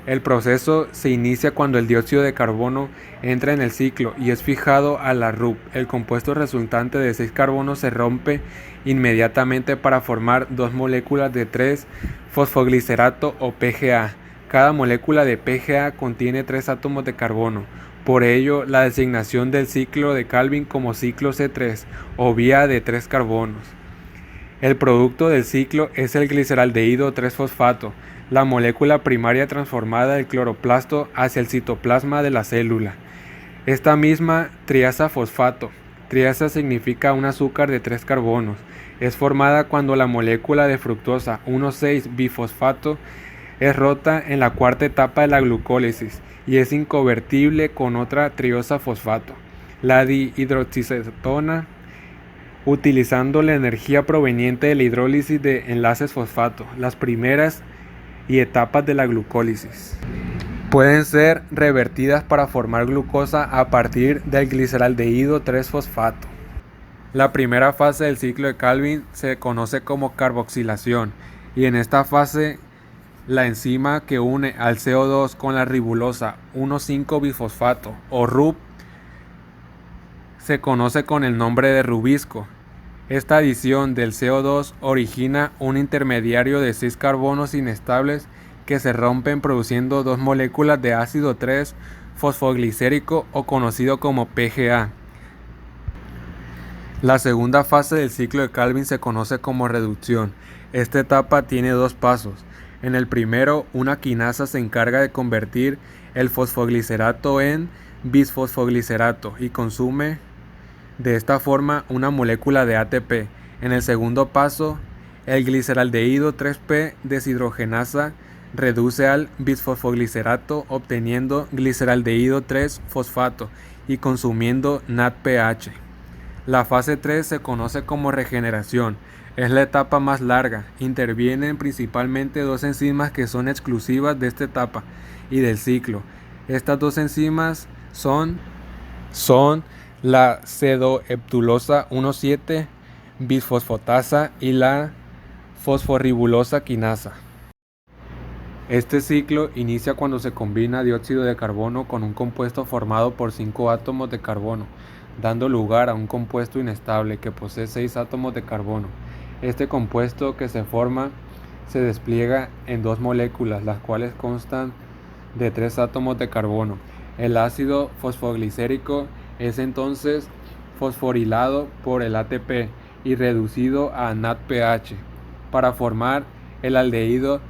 El proceso se inicia cuando el dióxido de carbono entra en el ciclo y es fijado a la RUP. El compuesto resultante de 6 carbonos se rompe inmediatamente para formar 2 moléculas de 3-fosfoglicerato o PGA. Cada molécula de PGA contiene 3 átomos de carbono. Por ello, la designación del ciclo de Calvin como ciclo C3 o vía de 3 carbonos. El producto del ciclo es el gliceraldehído 3-fosfato, la molécula primaria transformada del cloroplasto hacia el citoplasma de la célula. Esta misma triasa fosfato, triasa significa un azúcar de 3 carbonos, es formada cuando la molécula de fructosa 1,6-bifosfato es rota en la cuarta etapa de la glucólisis y es inconvertible con otra triosa fosfato, la dihidroxicetona, utilizando la energía proveniente de la hidrólisis de enlaces fosfato, las primeras y etapas de la glucólisis. Pueden ser revertidas para formar glucosa a partir del gliceraldehído 3-fosfato. La primera fase del ciclo de Calvin se conoce como carboxilación y en esta fase la enzima que une al CO2 con la ribulosa 1,5-bifosfato o RUB se conoce con el nombre de rubisco. Esta adición del CO2 origina un intermediario de 6 carbonos inestables que se rompen produciendo 2 moléculas de ácido 3-fosfoglicérico o conocido como PGA. La segunda fase del ciclo de Calvin se conoce como reducción. Esta etapa tiene 2 pasos. En el primero, una quinasa se encarga de convertir el fosfoglicerato en bisfosfoglicerato y consume de esta forma una molécula de ATP. En el segundo paso, el gliceraldehído 3P deshidrogenasa reduce al bisfosfoglicerato obteniendo gliceraldehído 3-fosfato y consumiendo NADPH. La fase 3 se conoce como regeneración. Es la etapa más larga. Intervienen principalmente 2 enzimas que son exclusivas de esta etapa y del ciclo. Estas 2 enzimas son la cedoheptulosa 1,7-bisfosfotasa y la fosforibulosa quinasa. Este ciclo inicia cuando se combina dióxido de carbono con un compuesto formado por 5 átomos de carbono, dando lugar a un compuesto inestable que posee 6 átomos de carbono. Este compuesto que se forma se despliega en 2 moléculas, las cuales constan de 3 átomos de carbono. El ácido fosfoglicérico es entonces fosforilado por el ATP y reducido a NADPH para formar el aldehído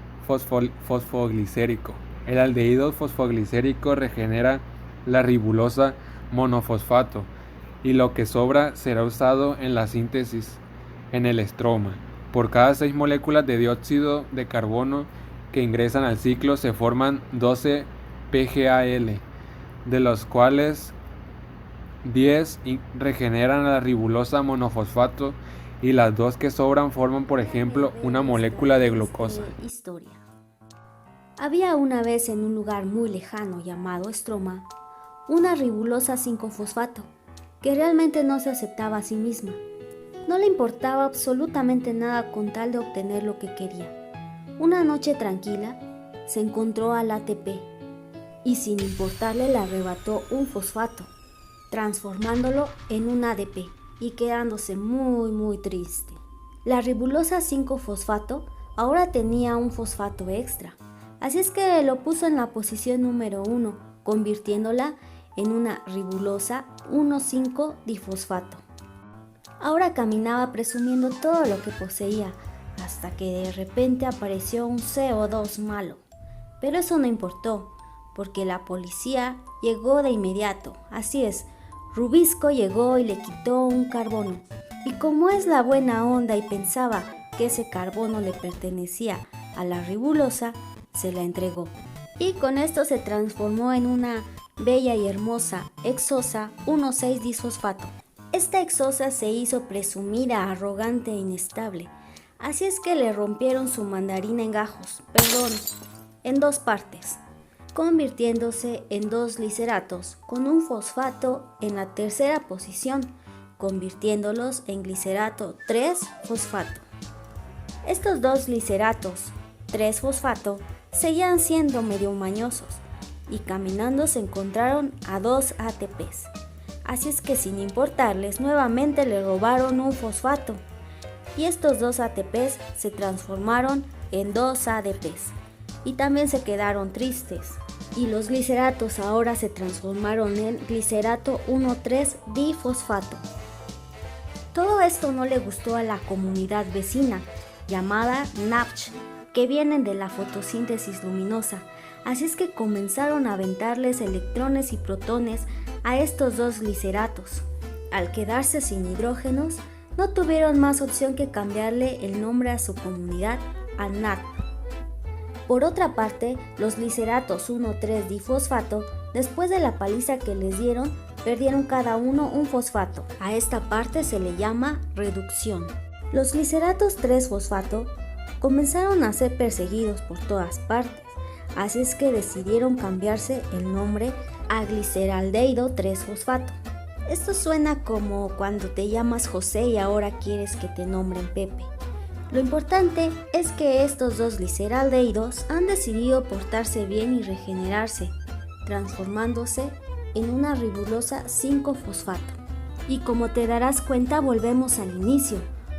fosfoglicérico. El aldehído fosfoglicérico regenera la ribulosa monofosfato y lo que sobra será usado en la síntesis en el estroma. Por cada 6 moléculas de dióxido de carbono que ingresan al ciclo se forman 12 PGAL, de los cuales 10 regeneran a la ribulosa monofosfato y las 2 que sobran forman, por ejemplo, una molécula de glucosa. Historia. Había una vez en un lugar muy lejano llamado estroma una ribulosa 5-fosfato que realmente no se aceptaba a sí misma. No le importaba absolutamente nada con tal de obtener lo que quería. Una noche tranquila se encontró al ATP y sin importarle le arrebató un fosfato, transformándolo en un ADP y quedándose muy triste. La ribulosa 5-fosfato ahora tenía un fosfato extra, así es que lo puso en la posición número 1, convirtiéndola en una ribulosa 1,5-difosfato. Ahora caminaba presumiendo todo lo que poseía, hasta que de repente apareció un CO2 malo. Pero eso no importó, porque la policía llegó de inmediato. Así es, Rubisco llegó y le quitó un carbono. Y como es la buena onda y pensaba que ese carbono le pertenecía a la ribulosa, se la entregó. Y con esto se transformó en una bella y hermosa hexosa 1,6-disfosfato. Esta hexosa se hizo presumida, arrogante e inestable. Así es que le rompieron su mandarina en gajos, en 2 partes, convirtiéndose en 2 gliceratos con un fosfato en la tercera posición, convirtiéndolos en glicerato 3-fosfato. Estos 2 gliceratos 3-fosfato seguían siendo medio mañosos y caminando se encontraron a 2 ATPs. Así es que sin importarles, nuevamente le robaron un fosfato y estos 2 ATPs se transformaron en 2 ADPs y también se quedaron tristes. Y los gliceratos ahora se transformaron en glicerato 1,3-difosfato. Todo esto no le gustó a la comunidad vecina llamada NAPCH, que vienen de la fotosíntesis luminosa, así es que comenzaron a aventarles electrones y protones a estos 2 gliceratos. Al quedarse sin hidrógenos, no tuvieron más opción que cambiarle el nombre a su comunidad a NAP. Por otra parte, los gliceratos 1,3-difosfato, después de la paliza que les dieron, perdieron cada uno un fosfato. A esta parte se le llama reducción. Los gliceratos 3-fosfato comenzaron a ser perseguidos por todas partes, así es que decidieron cambiarse el nombre a gliceraldehído 3-fosfato. Esto suena como cuando te llamas José y ahora quieres que te nombren Pepe. Lo importante es que estos 2 gliceraldehídos han decidido portarse bien y regenerarse, transformándose en una ribulosa 5-fosfato. Y como te darás cuenta, volvemos al inicio,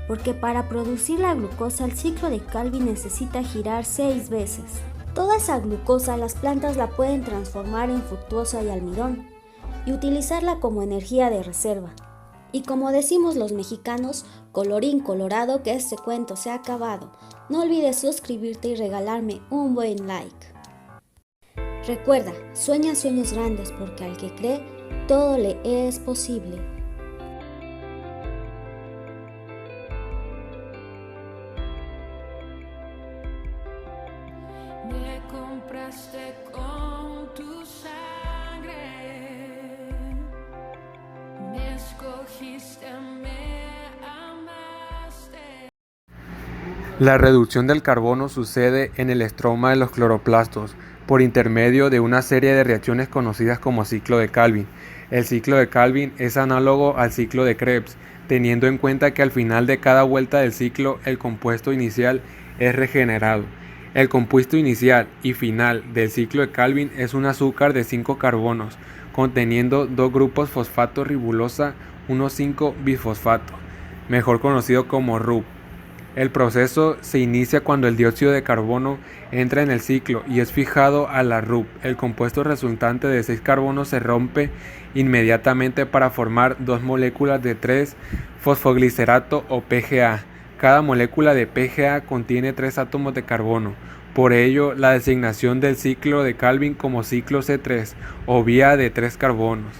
porque para producir la glucosa el ciclo de Calvin necesita girar 6 veces. Toda esa glucosa las plantas la pueden transformar en fructosa y almidón y utilizarla como energía de reserva. Y como decimos los mexicanos, colorín colorado que este cuento se ha acabado. No olvides suscribirte y regalarme un buen like. Recuerda, sueña sueños grandes porque al que cree, todo le es posible. Me compraste con tu sangre, me escogiste, me amaste. La reducción del carbono sucede en el estroma de los cloroplastos por intermedio de una serie de reacciones conocidas como ciclo de Calvin. El ciclo de Calvin es análogo al ciclo de Krebs, teniendo en cuenta que al final de cada vuelta del ciclo el compuesto inicial es regenerado. El compuesto inicial y final del ciclo de Calvin es un azúcar de 5 carbonos, conteniendo 2 grupos fosfato ribulosa 1,5-bifosfato, mejor conocido como RUB. El proceso se inicia cuando el dióxido de carbono entra en el ciclo y es fijado a la RUB. El compuesto resultante de 6 carbonos se rompe inmediatamente para formar 2 moléculas de 3-fosfoglicerato o PGA. Cada molécula de PGA contiene 3 átomos de carbono. Por ello, la designación del ciclo de Calvin como ciclo C3 o vía de 3 carbonos.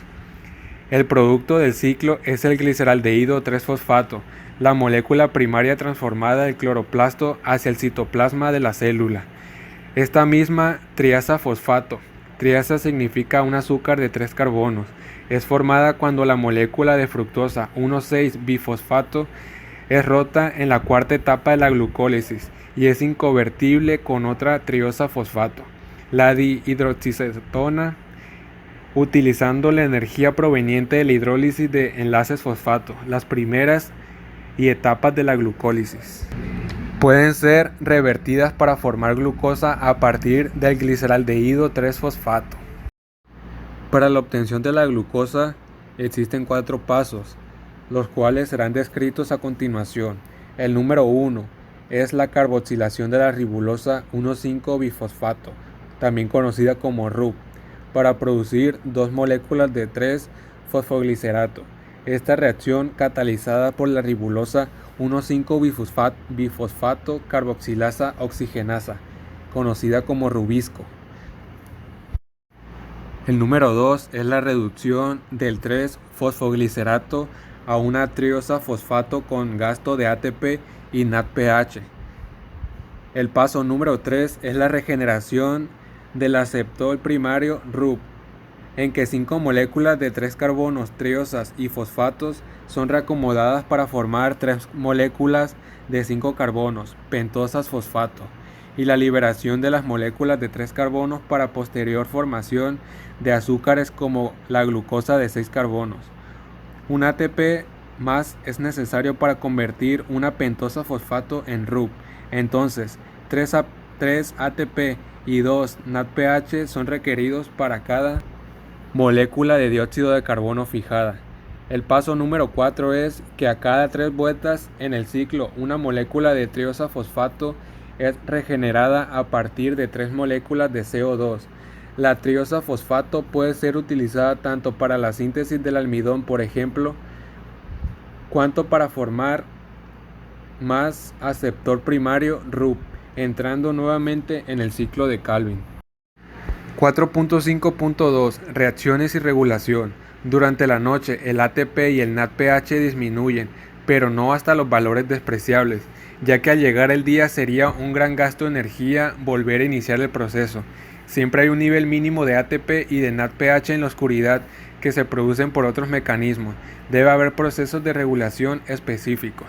El producto del ciclo es el gliceraldehído 3-fosfato, la molécula primaria transformada del cloroplasto hacia el citoplasma de la célula. Esta misma triasa fosfato, triasa significa un azúcar de 3 carbonos, es formada cuando la molécula de fructosa 1,6-bifosfato es rota en la cuarta etapa de la glucólisis y es inconvertible con otra triosa fosfato, la dihidroxicetona, utilizando la energía proveniente de la hidrólisis de enlaces fosfato, las primeras y etapas de la glucólisis. Pueden ser revertidas para formar glucosa a partir del gliceraldehído 3-fosfato. Para la obtención de la glucosa existen 4 pasos, los cuales serán descritos a continuación. El número 1 es la carboxilación de la ribulosa 1,5-bifosfato, también conocida como RUB, para producir 2 moléculas de 3-fosfoglicerato. Esta reacción, catalizada por la ribulosa 1,5-bifosfato carboxilasa oxigenasa, conocida como rubisco. El número 2 es la reducción del 3-fosfoglicerato a una triosa fosfato con gasto de ATP y NADPH. El paso número 3 es la regeneración del aceptor primario RUB, en que 5 moléculas de 3 carbonos triosas y fosfatos son reacomodadas para formar 3 moléculas de 5 carbonos pentosas fosfato, y la liberación de las moléculas de 3 carbonos para posterior formación de azúcares como la glucosa de 6 carbonos. Un ATP más es necesario para convertir una pentosa fosfato en RUB. Entonces, 3 ATP y 2 NADPH son requeridos para cada molécula de dióxido de carbono fijada. El paso número 4 es que a cada 3 vueltas en el ciclo una molécula de triosa-fosfato es regenerada a partir de 3 moléculas de CO2. La triosa-fosfato puede ser utilizada tanto para la síntesis del almidón, por ejemplo, cuanto para formar más aceptor primario RUP, entrando nuevamente en el ciclo de Calvin. 4.5.2 Reacciones y regulación. Durante la noche el ATP y el NADPH disminuyen, pero no hasta los valores despreciables, ya que al llegar el día sería un gran gasto de energía volver a iniciar el proceso. Siempre hay un nivel mínimo de ATP y de NADPH en la oscuridad que se producen por otros mecanismos. Debe haber procesos de regulación específicos.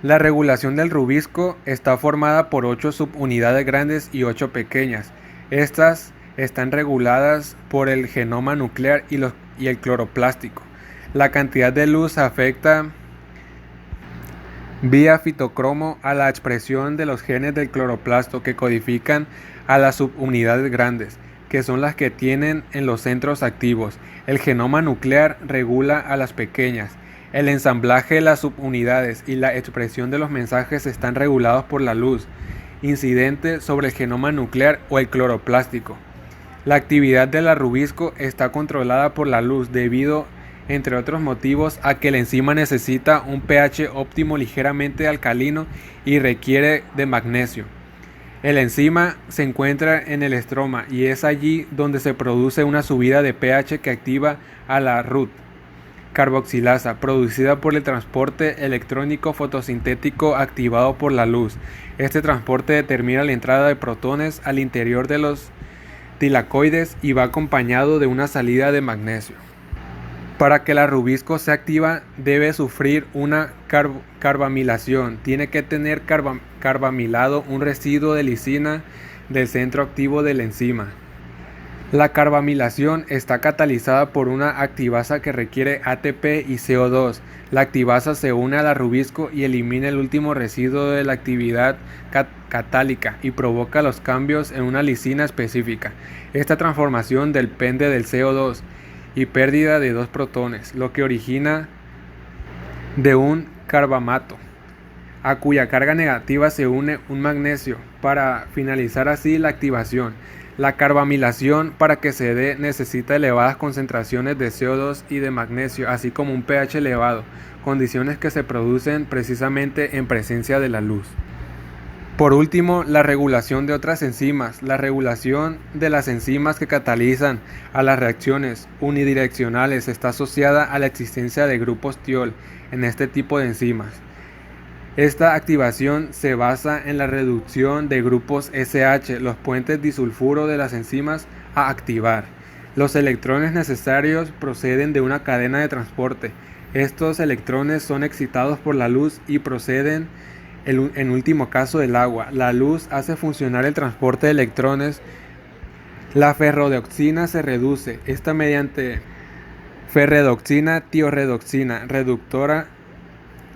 La regulación del rubisco está formada por 8 subunidades grandes y 8 pequeñas. Estas están reguladas por el genoma nuclear y el cloroplástico. La cantidad de luz afecta vía fitocromo a la expresión de los genes del cloroplasto que codifican a las subunidades grandes, que son las que tienen en los centros activos. El genoma nuclear regula a las pequeñas. El ensamblaje de las subunidades y la expresión de los mensajes están regulados por la luz incidente sobre el genoma nuclear o el cloroplástico. La actividad de la rubisco está controlada por la luz debido, entre otros motivos, a que la enzima necesita un pH óptimo ligeramente alcalino y requiere de magnesio. El enzima se encuentra en el estroma y es allí donde se produce una subida de pH que activa a la RUT carboxilasa, producida por el transporte electrónico fotosintético activado por la luz. Este transporte determina la entrada de protones al interior de los tilacoides y va acompañado de una salida de magnesio. Para que la rubisco sea activa debe sufrir una carbamilación. Tiene que tener carbamilado un residuo de lisina del centro activo de la enzima. La carbamilación está catalizada por una activasa que requiere ATP y CO2. La activasa se une a la rubisco y elimina el último residuo de la actividad catálica y provoca los cambios en una lisina específica. Esta transformación depende del CO2 y pérdida de 2 protones, lo que origina de un carbamato, a cuya carga negativa se une un magnesio, para finalizar así la activación. La carbamilación, para que se dé, necesita elevadas concentraciones de CO2 y de magnesio, así como un pH elevado, condiciones que se producen precisamente en presencia de la luz. Por último, la regulación de otras enzimas. La regulación de las enzimas que catalizan a las reacciones unidireccionales está asociada a la existencia de grupos tiol en este tipo de enzimas. Esta activación se basa en la reducción de grupos SH, los puentes disulfuro de las enzimas, a activar. Los electrones necesarios proceden de una cadena de transporte. Estos electrones son excitados por la luz y proceden, en último caso, del agua. La luz hace funcionar el transporte de electrones. La ferrodoxina se reduce, esta mediante ferredoxina, tiorredoxina reductora,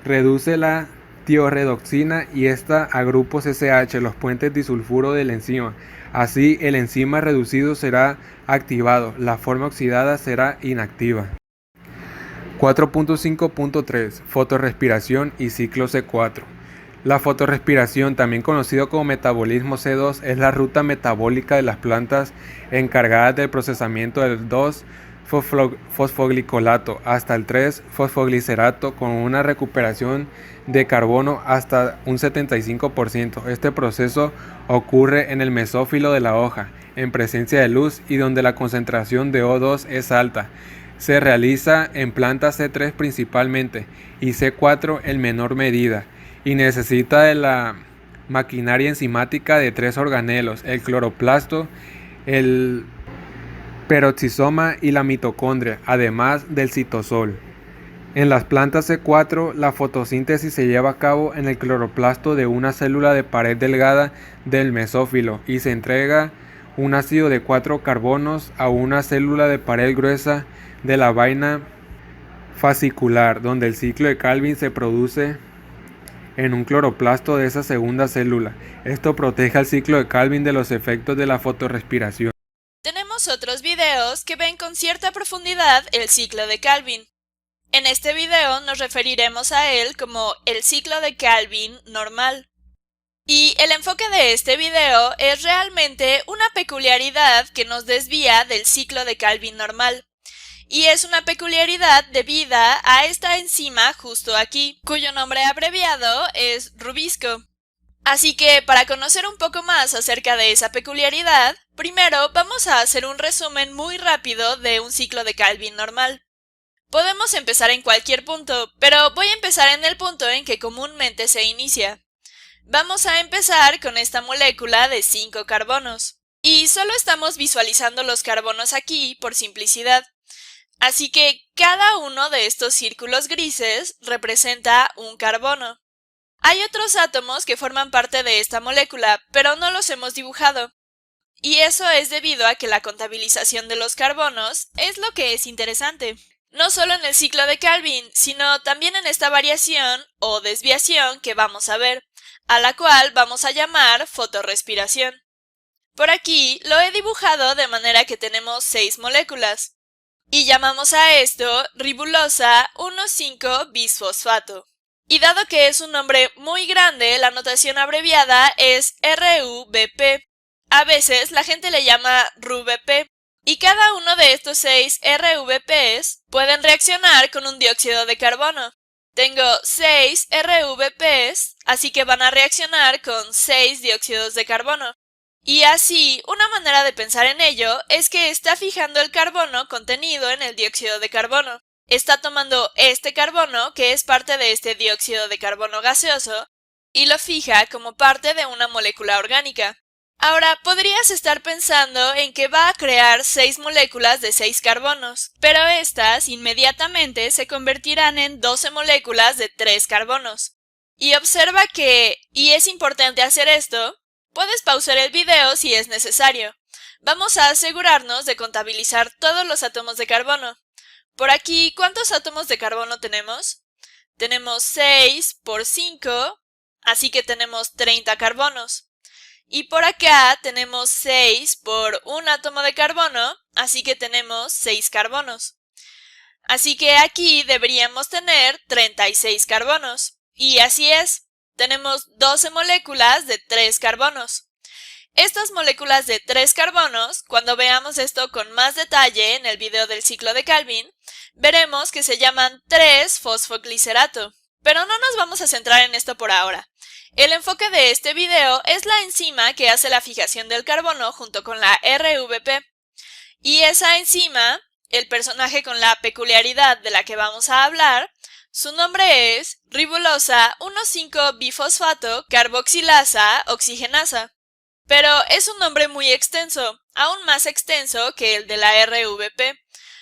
reduce la tiorredoxina y esta a grupos SH, los puentes disulfuro de la enzima. Así, el enzima reducido será activado, la forma oxidada será inactiva. 4.5.3 Fotorrespiración y ciclo C4. La fotorrespiración, también conocido como metabolismo C2, es la ruta metabólica de las plantas encargadas del procesamiento del 2-fosfoglicolato hasta el 3-fosfoglicerato con una recuperación de carbono hasta un 75%. Este proceso ocurre en el mesófilo de la hoja, en presencia de luz y donde la concentración de O2 es alta. Se realiza en plantas C3 principalmente y C4 en menor medida, y necesita de la maquinaria enzimática de 3 organelos: el cloroplasto, el peroxisoma y la mitocondria, además del citosol. En las plantas C4, la fotosíntesis se lleva a cabo en el cloroplasto de una célula de pared delgada del mesófilo y se entrega un ácido de 4 carbonos a una célula de pared gruesa de la vaina fascicular, donde el ciclo de Calvin se produce. en un cloroplasto de esa segunda célula. Esto protege al ciclo de Calvin de los efectos de la fotorrespiración. Tenemos otros videos que ven con cierta profundidad el ciclo de Calvin. En este video nos referiremos a él como el ciclo de Calvin normal. Y el enfoque de este video es realmente una peculiaridad que nos desvía del ciclo de Calvin normal. Y es una peculiaridad debida a esta enzima justo aquí, cuyo nombre abreviado es rubisco. Así que para conocer un poco más acerca de esa peculiaridad, primero vamos a hacer un resumen muy rápido de un ciclo de Calvin normal. Podemos empezar en cualquier punto, pero voy a empezar en el punto en que comúnmente se inicia. Vamos a empezar con esta molécula de 5 carbonos. Y solo estamos visualizando los carbonos aquí por simplicidad. Así que cada uno de estos círculos grises representa un carbono. Hay otros átomos que forman parte de esta molécula, pero no los hemos dibujado. Y eso es debido a que la contabilización de los carbonos es lo que es interesante. No solo en el ciclo de Calvin, sino también en esta variación o desviación que vamos a ver, a la cual vamos a llamar fotorrespiración. Por aquí lo he dibujado de manera que tenemos 6 moléculas. Y llamamos a esto ribulosa 1,5-bisfosfato. Y dado que es un nombre muy grande, la notación abreviada es RUBP. A veces la gente le llama RUBP. Y cada uno de estos 6 RVPs pueden reaccionar con un dióxido de carbono. Tengo 6 RVPs, así que van a reaccionar con 6 dióxidos de carbono. Y así, una manera de pensar en ello es que está fijando el carbono contenido en el dióxido de carbono. Está tomando este carbono, que es parte de este dióxido de carbono gaseoso, y lo fija como parte de una molécula orgánica. Ahora, podrías estar pensando en que va a crear 6 moléculas de 6 carbonos, pero estas inmediatamente se convertirán en 12 moléculas de 3 carbonos. Y observa que, y es importante hacer esto, puedes pausar el video si es necesario. Vamos a asegurarnos de contabilizar todos los átomos de carbono. Por aquí, ¿cuántos átomos de carbono tenemos? Tenemos 6 por 5, así que tenemos 30 carbonos. Y por acá tenemos 6 por un átomo de carbono, así que tenemos 6 carbonos. Así que aquí deberíamos tener 36 carbonos. Y así es, tenemos 12 moléculas de 3 carbonos. Estas moléculas de 3 carbonos, cuando veamos esto con más detalle en el video del ciclo de Calvin, veremos que se llaman 3-fosfoglicerato. Pero no nos vamos a centrar en esto por ahora. El enfoque de este video es la enzima que hace la fijación del carbono junto con la RVP. Y esa enzima, el personaje con la peculiaridad de la que vamos a hablar, su nombre es ribulosa 1,5-bifosfato carboxilasa oxigenasa. Pero es un nombre muy extenso, aún más extenso que el de la RVP,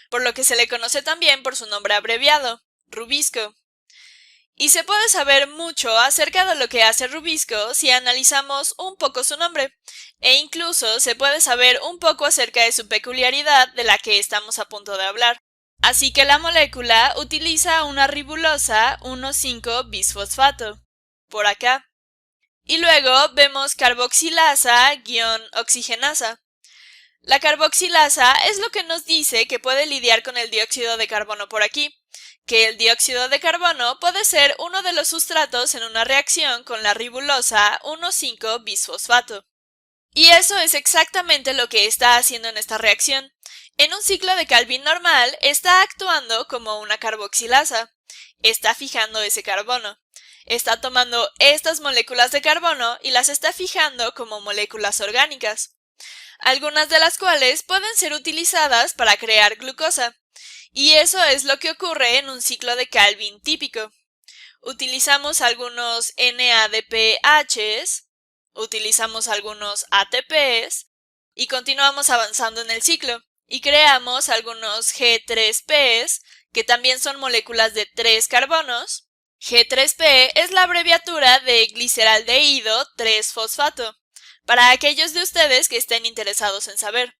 por lo que se le conoce también por su nombre abreviado, rubisco. Y se puede saber mucho acerca de lo que hace rubisco si analizamos un poco su nombre, e incluso se puede saber un poco acerca de su peculiaridad de la que estamos a punto de hablar. Así que la molécula utiliza una ribulosa 1,5-bisfosfato, por acá. Y luego vemos carboxilasa-oxigenasa. La carboxilasa es lo que nos dice que puede lidiar con el dióxido de carbono por aquí, que el dióxido de carbono puede ser uno de los sustratos en una reacción con la ribulosa 1,5-bisfosfato. Y eso es exactamente lo que está haciendo en esta reacción. En un ciclo de Calvin normal está actuando como una carboxilasa. Está fijando ese carbono. Está tomando estas moléculas de carbono y las está fijando como moléculas orgánicas, algunas de las cuales pueden ser utilizadas para crear glucosa. Y eso es lo que ocurre en un ciclo de Calvin típico. Utilizamos algunos NADPHs, utilizamos algunos ATPs y continuamos avanzando en el ciclo. Y creamos algunos G3Ps, que también son moléculas de 3 carbonos. G3P es la abreviatura de gliceraldehído 3-fosfato, para aquellos de ustedes que estén interesados en saber.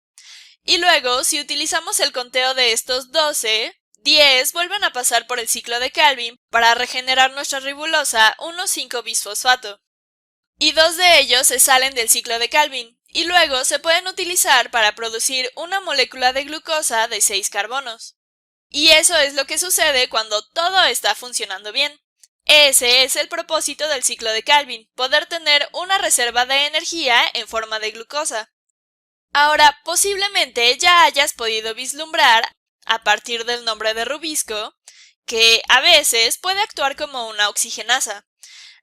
Y luego, si utilizamos el conteo de estos 12, 10 vuelven a pasar por el ciclo de Calvin para regenerar nuestra ribulosa 1,5-bisfosfato. Y 2 de ellos se salen del ciclo de Calvin, y luego se pueden utilizar para producir una molécula de glucosa de 6 carbonos. Y eso es lo que sucede cuando todo está funcionando bien. Ese es el propósito del ciclo de Calvin, poder tener una reserva de energía en forma de glucosa. Ahora, posiblemente ya hayas podido vislumbrar, a partir del nombre de rubisco, que a veces puede actuar como una oxigenasa.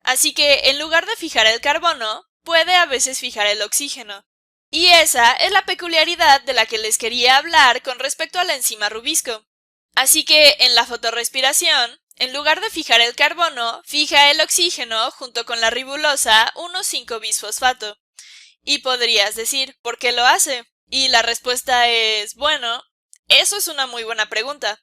Así que en lugar de fijar el carbono, puede a veces fijar el oxígeno. Y esa es la peculiaridad de la que les quería hablar con respecto a la enzima rubisco. Así que en la fotorrespiración, en lugar de fijar el carbono, fija el oxígeno junto con la ribulosa 1,5-bisfosfato. Y podrías decir, ¿por qué lo hace? Y la respuesta es, bueno, eso es una muy buena pregunta.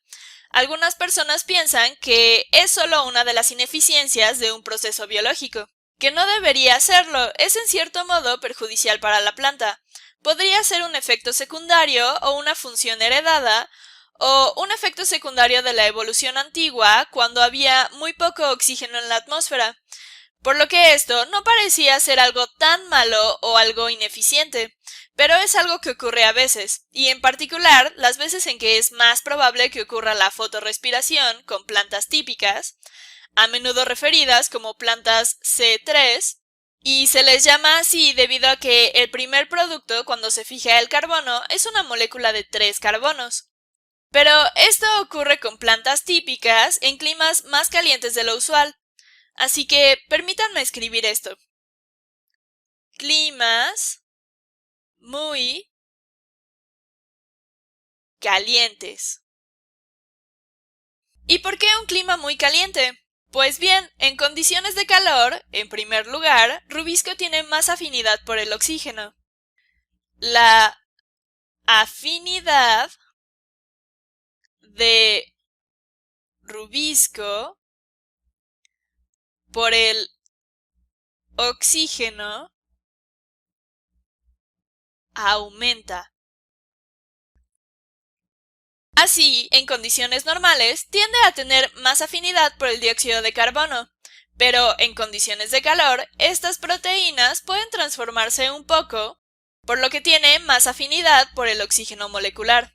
Algunas personas piensan que es solo una de las ineficiencias de un proceso biológico, que no debería serlo, es en cierto modo perjudicial para la planta. Podría ser un efecto secundario o una función heredada, o un efecto secundario de la evolución antigua cuando había muy poco oxígeno en la atmósfera, por lo que esto no parecía ser algo tan malo o algo ineficiente. Pero es algo que ocurre a veces, y en particular las veces en que es más probable que ocurra la fotorrespiración con plantas típicas, a menudo referidas como plantas C3, y se les llama así debido a que el primer producto cuando se fija el carbono es una molécula de 3 carbonos. Pero esto ocurre con plantas típicas en climas más calientes de lo usual, así que permítanme escribir esto. Climas muy calientes. ¿Y por qué un clima muy caliente? Pues bien, en condiciones de calor, en primer lugar, rubisco tiene más afinidad por el oxígeno. La afinidad de rubisco por el oxígeno aumenta. Así, en condiciones normales, tiende a tener más afinidad por el dióxido de carbono, pero en condiciones de calor, estas proteínas pueden transformarse un poco, por lo que tiene más afinidad por el oxígeno molecular.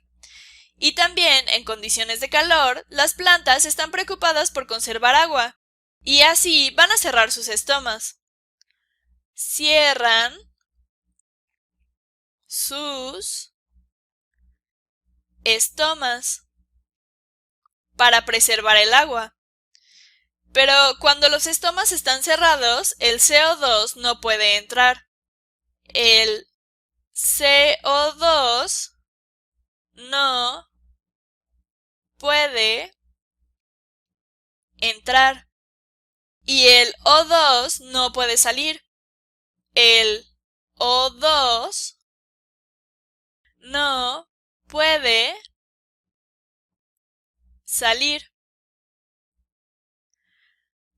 Y también, en condiciones de calor, las plantas están preocupadas por conservar agua, y así van a cerrar sus estomas. Cierran sus estomas para preservar el agua. Pero cuando los estomas están cerrados, el CO2 no puede entrar. El CO2 no puede entrar. Y el O2 no puede salir. El O2 no puede salir.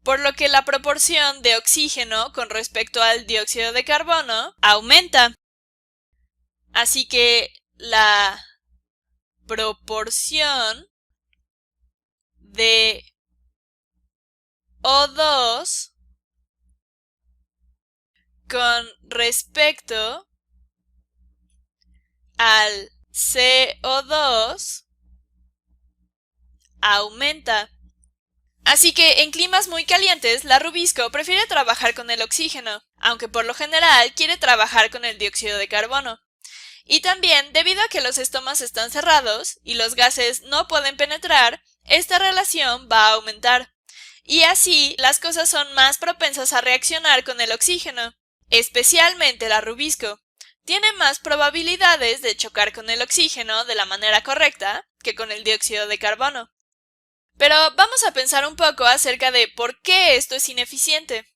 Por lo que la proporción de oxígeno con respecto al dióxido de carbono aumenta. Así que la proporción de O2 con respecto al CO2 aumenta. Así que en climas muy calientes, la rubisco prefiere trabajar con el oxígeno, aunque por lo general quiere trabajar con el dióxido de carbono. Y también, debido a que los estomas están cerrados y los gases no pueden penetrar, esta relación va a aumentar. Y así, las cosas son más propensas a reaccionar con el oxígeno, especialmente la rubisco. Tiene más probabilidades de chocar con el oxígeno de la manera correcta que con el dióxido de carbono. Pero vamos a pensar un poco acerca de por qué esto es ineficiente.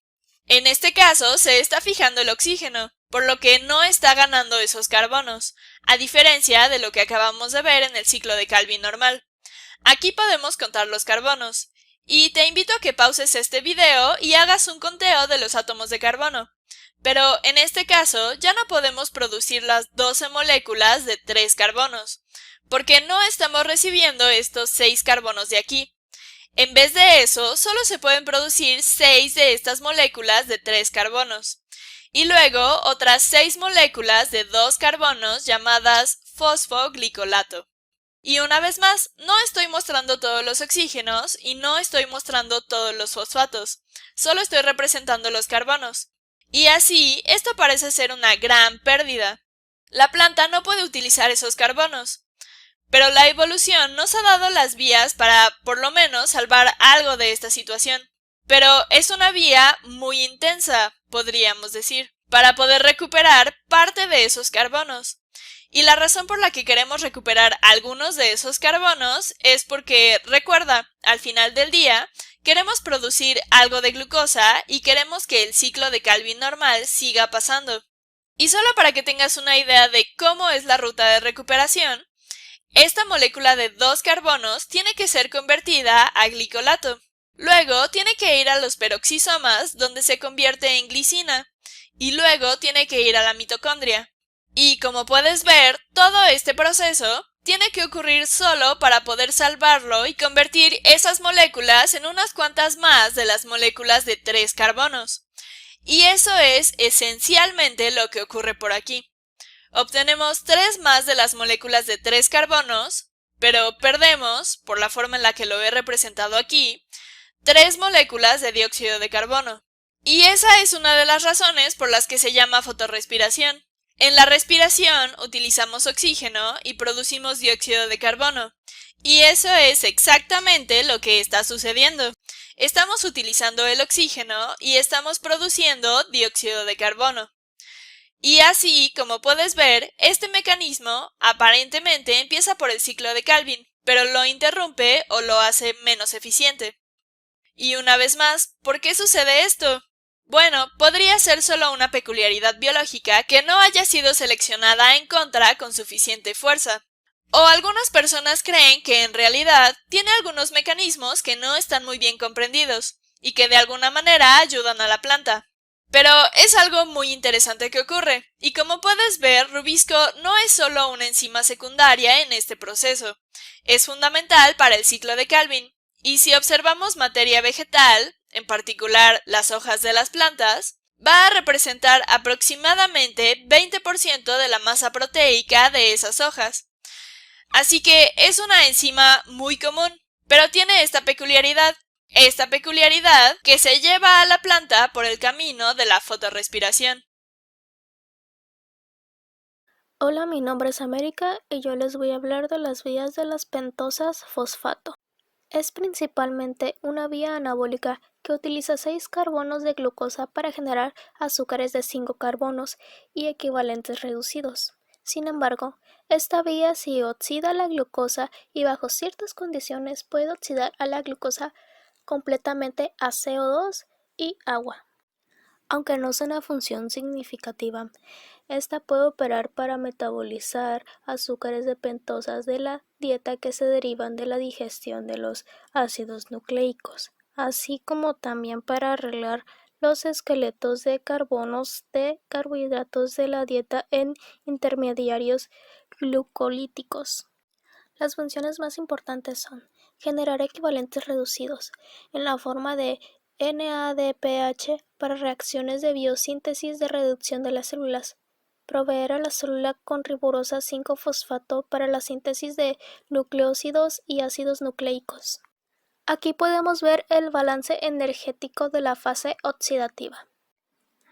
En este caso, se está fijando el oxígeno, por lo que no está ganando esos carbonos, a diferencia de lo que acabamos de ver en el ciclo de Calvin normal. Aquí podemos contar los carbonos, y te invito a que pauses este video y hagas un conteo de los átomos de carbono. Pero en este caso ya no podemos producir las 12 moléculas de 3 carbonos, porque no estamos recibiendo estos 6 carbonos de aquí. En vez de eso, solo se pueden producir 6 de estas moléculas de 3 carbonos. Y luego otras 6 moléculas de 2 carbonos llamadas fosfoglicolato. Y una vez más, no estoy mostrando todos los oxígenos y no estoy mostrando todos los fosfatos, solo estoy representando los carbonos. Y así, esto parece ser una gran pérdida. La planta no puede utilizar esos carbonos. Pero la evolución nos ha dado las vías para, por lo menos, salvar algo de esta situación. Pero es una vía muy intensa, podríamos decir, para poder recuperar parte de esos carbonos. Y la razón por la que queremos recuperar algunos de esos carbonos es porque, recuerda, al final del día, queremos producir algo de glucosa y queremos que el ciclo de Calvin normal siga pasando. Y solo para que tengas una idea de cómo es la ruta de recuperación, esta molécula de 2 carbonos tiene que ser convertida a glicolato. Luego tiene que ir a los peroxisomas, donde se convierte en glicina, y luego tiene que ir a la mitocondria. Y como puedes ver, todo este proceso tiene que ocurrir solo para poder salvarlo y convertir esas moléculas en unas cuantas más de las moléculas de 3 carbonos. Y eso es esencialmente lo que ocurre por aquí. Obtenemos 3 más de las moléculas de 3 carbonos, pero perdemos, por la forma en la que lo he representado aquí, 3 moléculas de dióxido de carbono. Y esa es una de las razones por las que se llama fotorrespiración. En la respiración utilizamos oxígeno y producimos dióxido de carbono. Y eso es exactamente lo que está sucediendo. Estamos utilizando el oxígeno y estamos produciendo dióxido de carbono. Y así, como puedes ver, este mecanismo aparentemente empieza por el ciclo de Calvin, pero lo interrumpe o lo hace menos eficiente. Y una vez más, ¿por qué sucede esto? Bueno, podría ser solo una peculiaridad biológica que no haya sido seleccionada en contra con suficiente fuerza. O algunas personas creen que en realidad tiene algunos mecanismos que no están muy bien comprendidos y que de alguna manera ayudan a la planta. Pero es algo muy interesante que ocurre, y como puedes ver, Rubisco no es solo una enzima secundaria en este proceso, es fundamental para el ciclo de Calvin, y si observamos materia vegetal, en particular las hojas de las plantas, va a representar aproximadamente 20% de la masa proteica de esas hojas. Así que es una enzima muy común, pero tiene esta peculiaridad que se lleva a la planta por el camino de la fotorrespiración. Hola, mi nombre es América y yo les voy a hablar de las vías de las pentosas fosfato. Es principalmente una vía anabólica que utiliza 6 carbonos de glucosa para generar azúcares de 5 carbonos y equivalentes reducidos. Sin embargo, esta vía sí oxida la glucosa y bajo ciertas condiciones puede oxidar a la glucosa completamente a CO2 y agua. Aunque no sea una función significativa, esta puede operar para metabolizar azúcares de pentosas de la dieta que se derivan de la digestión de los ácidos nucleicos, así como también para arreglar los esqueletos de carbonos de carbohidratos de la dieta en intermediarios glucolíticos. Las funciones más importantes son generar equivalentes reducidos en la forma de NADPH para reacciones de biosíntesis de reducción de las células, proveer a la célula con rigurosa 5-fosfato para la síntesis de nucleósidos y ácidos nucleicos. Aquí podemos ver el balance energético de la fase oxidativa.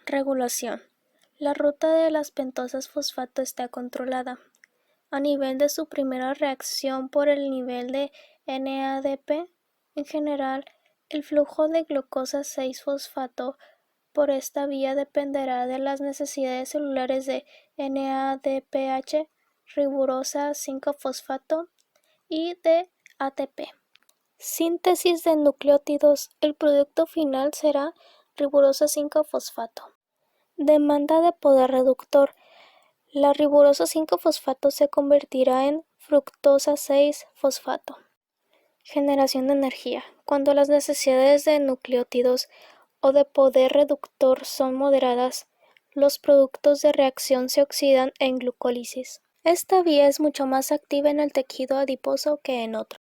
Regulación. La ruta de las pentosas fosfato está controlada a nivel de su primera reacción por el nivel de NADP. En general, el flujo de glucosa 6-fosfato por esta vía dependerá de las necesidades celulares de NADPH, rigurosa 5-fosfato y de ATP. Síntesis de nucleótidos. El producto final será rigurosa 5-fosfato. Demanda de poder reductor. La rigurosa 5-fosfato se convertirá en fructosa 6-fosfato. Generación de energía. Cuando las necesidades de nucleótidos o de poder reductor son moderadas, los productos de reacción se oxidan en glucólisis. Esta vía es mucho más activa en el tejido adiposo que en otros.